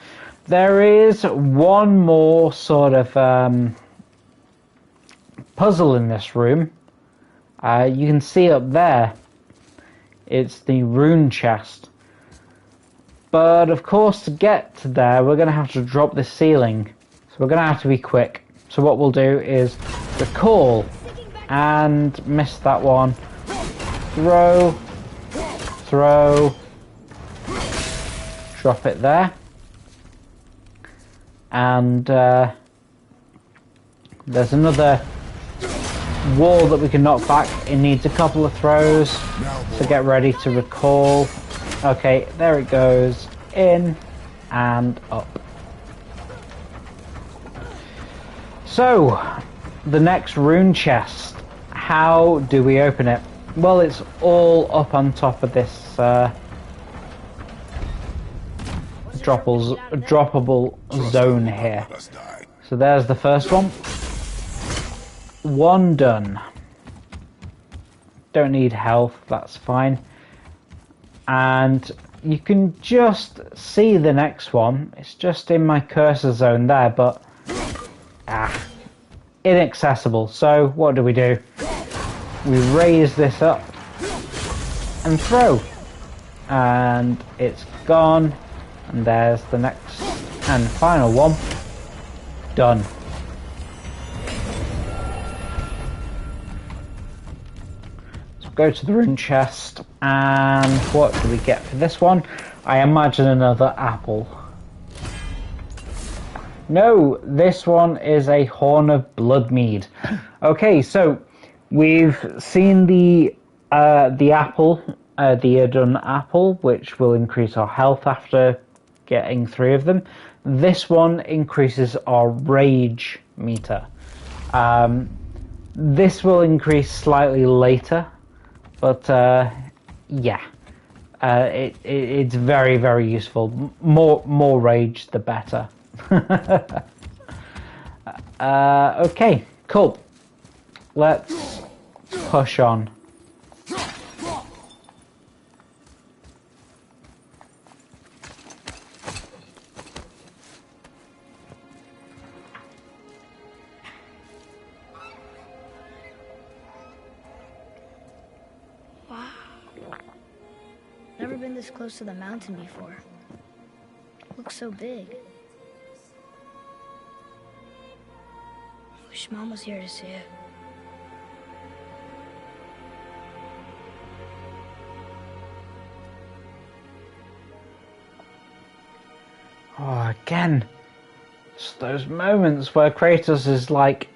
There is one more sort of puzzle in this room. You can see up there, it's the rune chest. But of course, to get to there, we're going to have to drop the ceiling. So we're going to have to be quick. So what we'll do is recall and miss that one. Throw, drop it there. And there's another wall that we can knock back. It needs a couple of throws, so get ready to recall. Okay, there it goes, in and up. So, the next rune chest, how do we open it? Well, it's all up on top of this droppable zone here. So there's the first one. One done. Don't need health, that's fine. And you can just see the next one. It's just in my cursor zone there, but inaccessible. So what do? We raise this up and throw, and it's gone. And there's the next and final one. Done. So go to the rune chest, and what do we get for this one? I imagine another apple. No, this one is a Horn of Bloodmead. Okay, so we've seen the apple, the Erdun apple, which will increase our health after getting 3 of them. This one increases our rage meter. This will increase slightly later, but yeah, it's very, very useful. More rage, the better. Okay, cool. Let's push on. Never been this close to the mountain before. Looks so big. Wish Mom was here to see it. Oh, again, it's those moments where Kratos is like,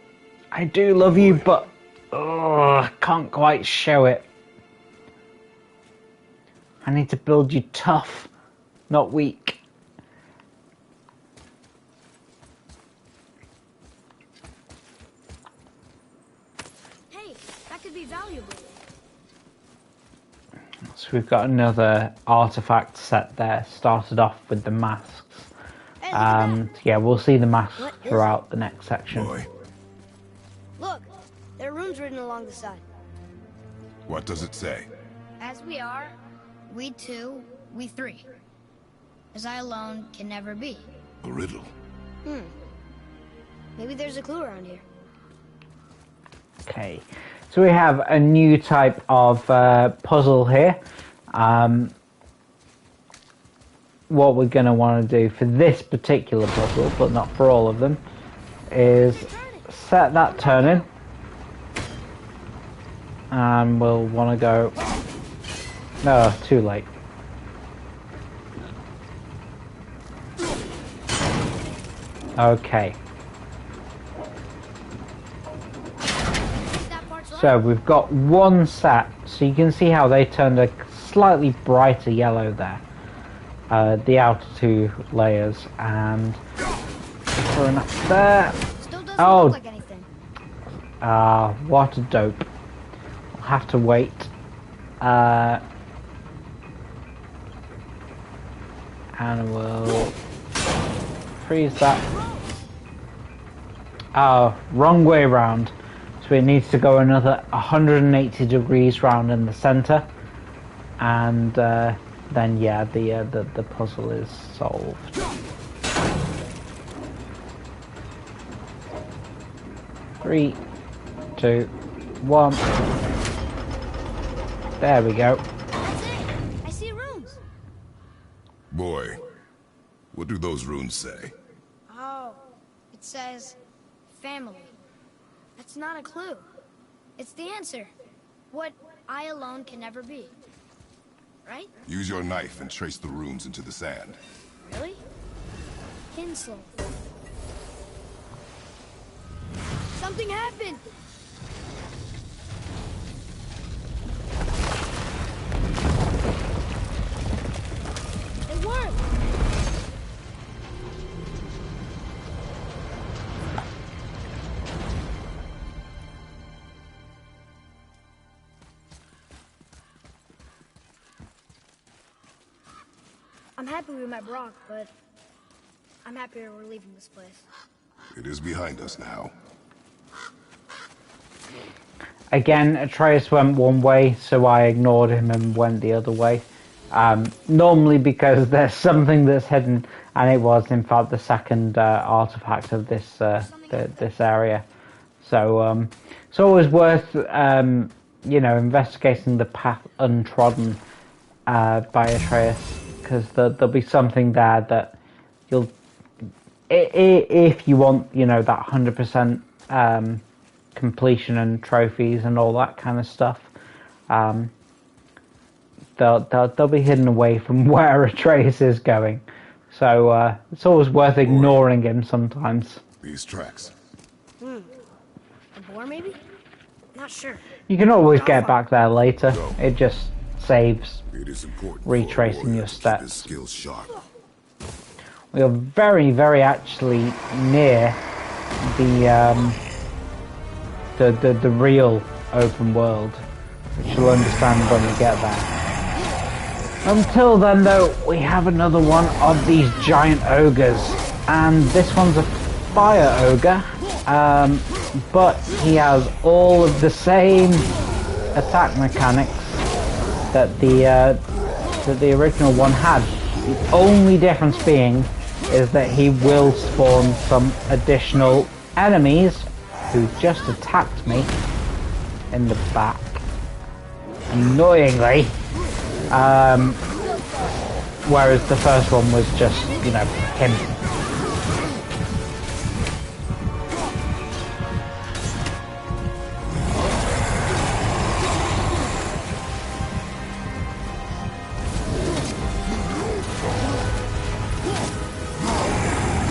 I do love you, but I can't quite show it. I need to build you tough, not weak. Hey, that could be valuable. So we've got another artifact set there, started off with the masks. Hey, look at that. Yeah, we'll see the masks What is throughout the next section. Boy, Look, there are runes written along the side. what does it say? As we are, we two, we three. As I alone can never be. A riddle. Maybe there's a clue around here. Okay, so we have a new type of puzzle here. What we're going to want to do for this particular puzzle, but not for all of them, is set that turning. And we'll want to go... No, too late. Okay. So we've got one set, so you can see how they turned a slightly brighter yellow there. The outer 2 layers, and throwing up there. Still doesn't Oh, look like anything. what a dope. We'll have to wait. And we'll freeze that. Oh, wrong way round. So it needs to go another 180 degrees round in the center, and then yeah, the puzzle is solved. Three, 2, 1. There we go. That's it. I see runes. Boy, what do those runes say? Oh, it says family. That's not a clue. It's the answer. What I alone can never be. Right? Use your knife and trace the runes into the sand. Really? Kinslow. Something happened! It worked! I'm happy we met Brock, but I'm happier we're leaving this place. It is behind us now. Again, Atreus went one way, so I ignored him and went the other way. Normally because there's something that's hidden, and it was in fact the second artifact of this this area. So it's always worth you know, investigating the path untrodden by Atreus, because there'll be something there that you'll, if you want, you know, that 100% completion and trophies and all that kind of stuff, they'll be hidden away from where Atreus is going. So it's always worth ignoring him sometimes. These tracks. A boar, maybe? Not sure. You can always get back there later. It just saves It is important retracing your to keep his steps. skills sharp. We are very, very actually near the real open world, which you'll understand when we get there. Until then, though, we have another one of these giant ogres, and this one's a fire ogre, but he has all of the same attack mechanics that the original one had. The only difference being is that he will spawn some additional enemies who just attacked me in the back, annoyingly. Whereas the first one was just, you know, him.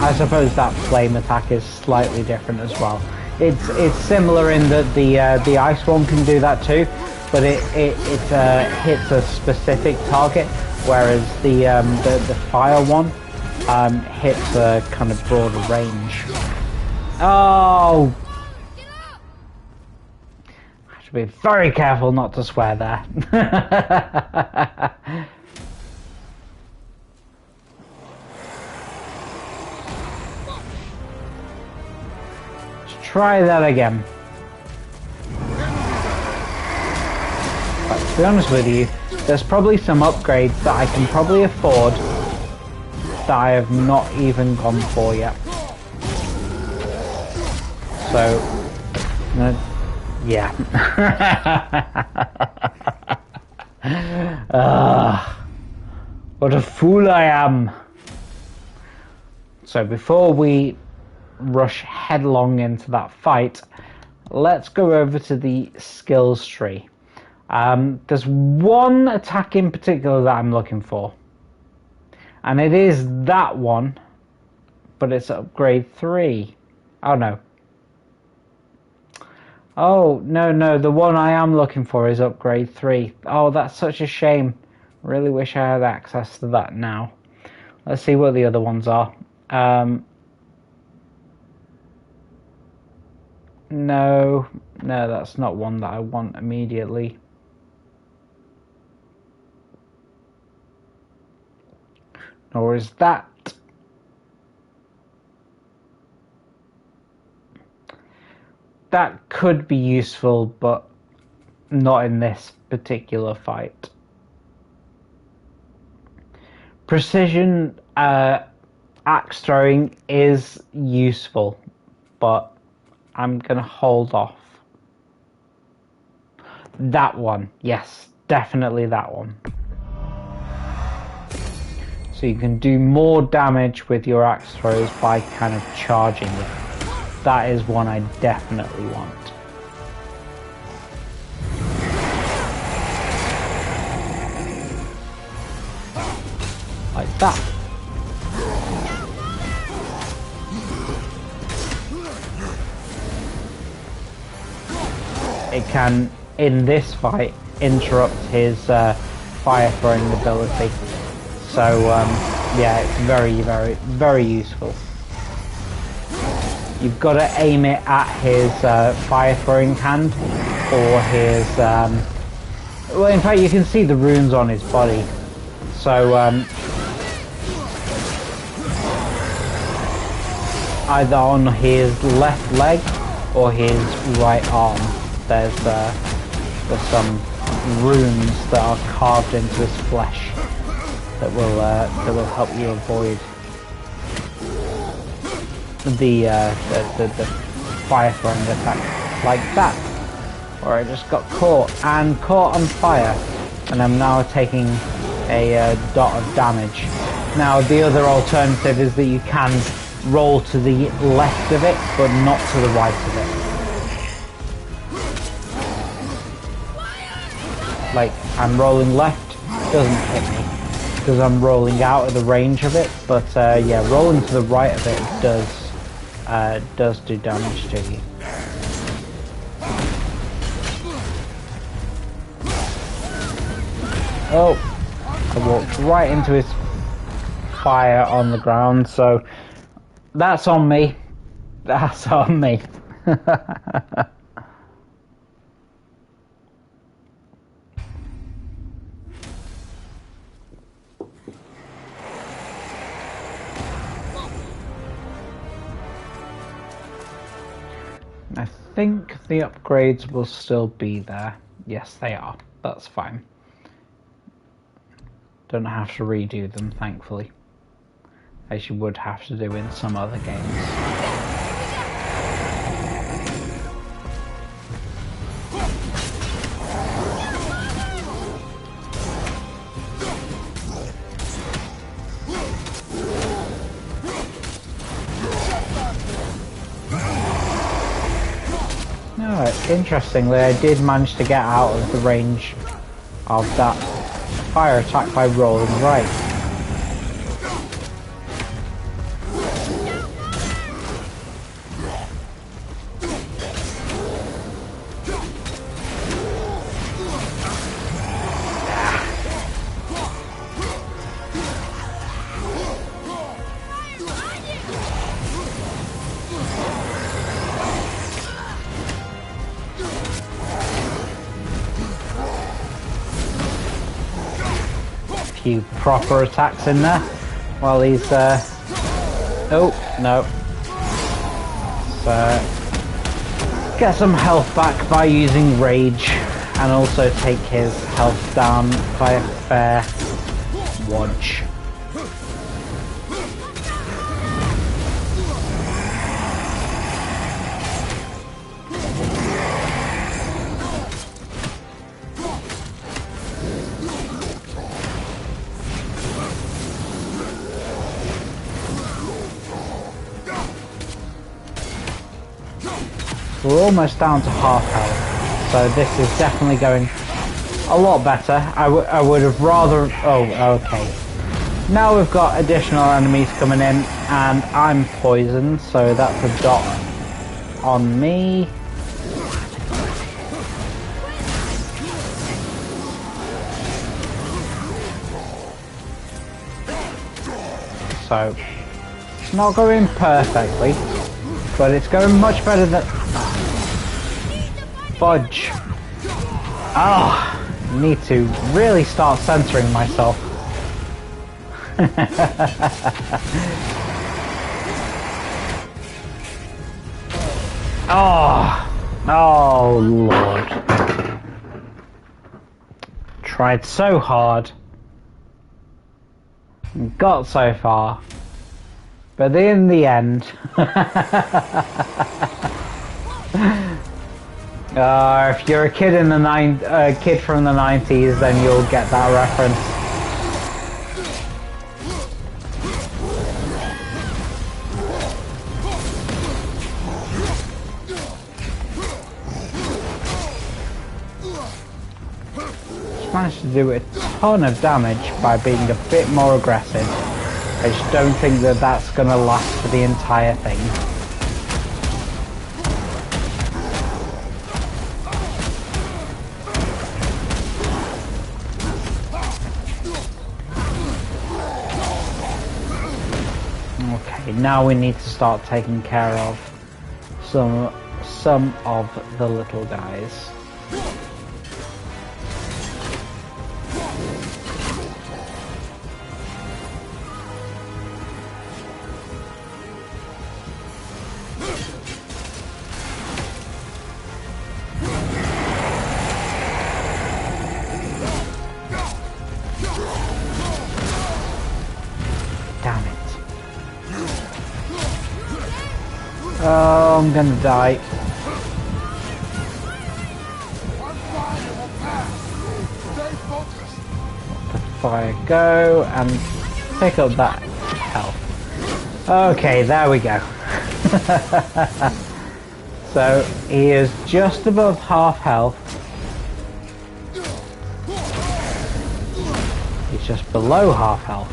I suppose that flame attack is slightly different as well. It's similar in that the ice one can do that too, but it hits a specific target, whereas the fire one hits a kind of broader range. Oh! I should be very careful not to swear there. Let's try that again. But to be honest with you, there's probably some upgrades that I can probably afford that I have not even gone for yet. So, yeah. What a fool I am. So before we rush headlong into that fight, let's go over to the skills tree. There's one attack in particular that I'm looking for, and it is that one, but it's upgrade 3. Oh no. Oh no, the one I am looking for is upgrade 3. Oh, that's such a shame. Really wish I had access to that now. Let's see what the other ones are. No, that's not one that I want immediately. Nor is that. That could be useful, but not in this particular fight. Precision axe throwing is useful, but I'm gonna hold off. That one, yes, definitely that one. So you can do more damage with your axe throws by kind of charging it. That is one I definitely want. Like that. It can, in this fight, interrupt his fire throwing ability. So yeah, it's very useful. You've got to aim it at his fire throwing hand, or his well, in fact you can see the runes on his body. So either on his left leg or his right arm, there's some runes that are carved into his flesh that will help you avoid the fire throwing attack, like that, where I just got caught on fire, and I'm now taking a dot of damage. Now the other alternative is that you can roll to the left of it, but not to the right of it. like I'm rolling left, it doesn't hit me because I'm rolling out of the range of it. But yeah, rolling to the right of it does do damage to you. Oh, I walked right into his fire on the ground, so that's on me. That's on me. I think the upgrades will still be there. Yes, they are. That's fine. Don't have to redo them, thankfully, as you would have to do in some other games. Interestingly, I did manage to get out of the range of that fire attack by rolling right. Few proper attacks in there while he's oh no, so get some health back by using rage and also take his health down by a fair wodge. We're almost down to half health, so this is definitely going a lot better. I would have rather... Oh, okay. Now we've got additional enemies coming in, and I'm poisoned, so that's a dot on me. So, it's not going perfectly, but it's going much better than... Fudge. Oh, need to really start censoring myself. Oh Lord. Tried so hard. Got so far. But in the end... if you're a kid in the kid from the 90s, then you'll get that reference. Just managed to do a ton of damage by being a bit more aggressive. I just don't think that that's going to last for the entire thing. Now we need to start taking care of some of the little guys. Oh, I'm gonna die. Let the fire go and pick up that health. Okay, there we go. So he is just above half health. is just below half health.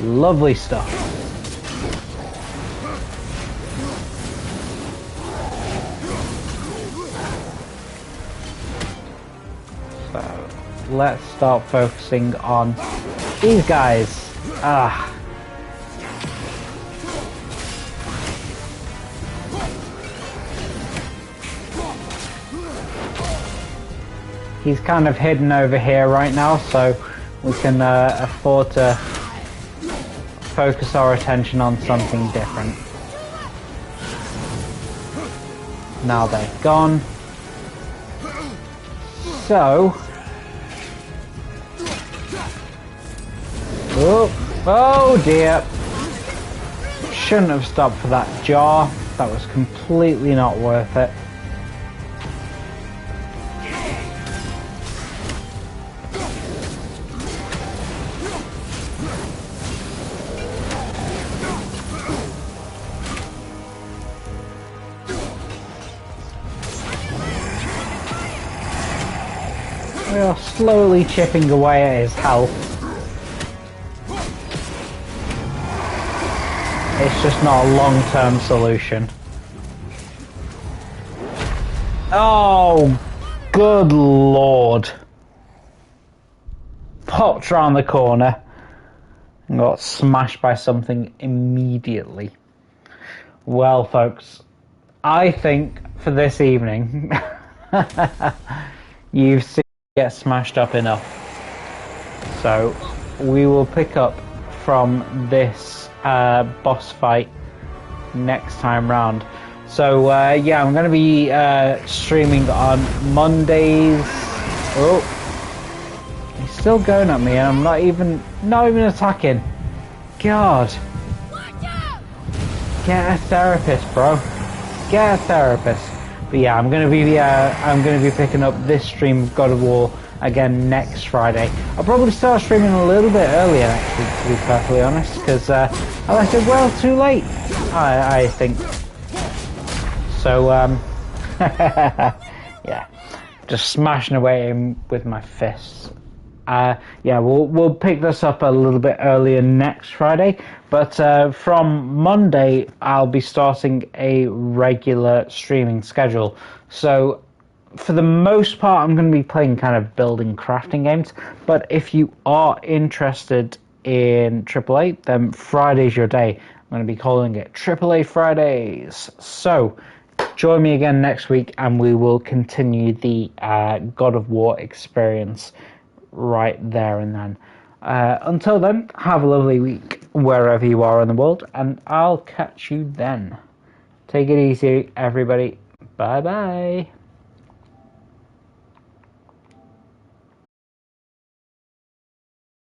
Lovely stuff. So let's start focusing on these guys. He's kind of hidden over here right now, so we can afford to focus our attention on something different. Now they're gone. So... oh dear. Shouldn't have stopped for that jar. That was completely not worth it. We are slowly chipping away at his health. It's just not a long-term solution. Oh, good lord. Popped round the corner and got smashed by something immediately. Well, folks, I think for this evening, you've seen get smashed up enough. So we will pick up from this boss fight next time round. So yeah, I'm going to be streaming on Mondays. Oh, he's still going at me, and I'm not even attacking. God, get a therapist, bro. Get a therapist. But yeah, I'm gonna be picking up this stream of God of War again next Friday. I'll probably start streaming a little bit earlier next week, to be perfectly honest, because I left it well too late, I think. So yeah, just smashing away with my fists. Yeah, we'll pick this up a little bit earlier next Friday, but from Monday I'll be starting a regular streaming schedule. So for the most part I'm going to be playing kind of building crafting games, but if you are interested in AAA, then Friday's your day. I'm going to be calling it AAA Fridays. So join me again next week and we will continue the God of War experience right there and then. Until then, have a lovely week wherever you are in the world, and I'll catch you then. Take it easy, everybody. Bye bye.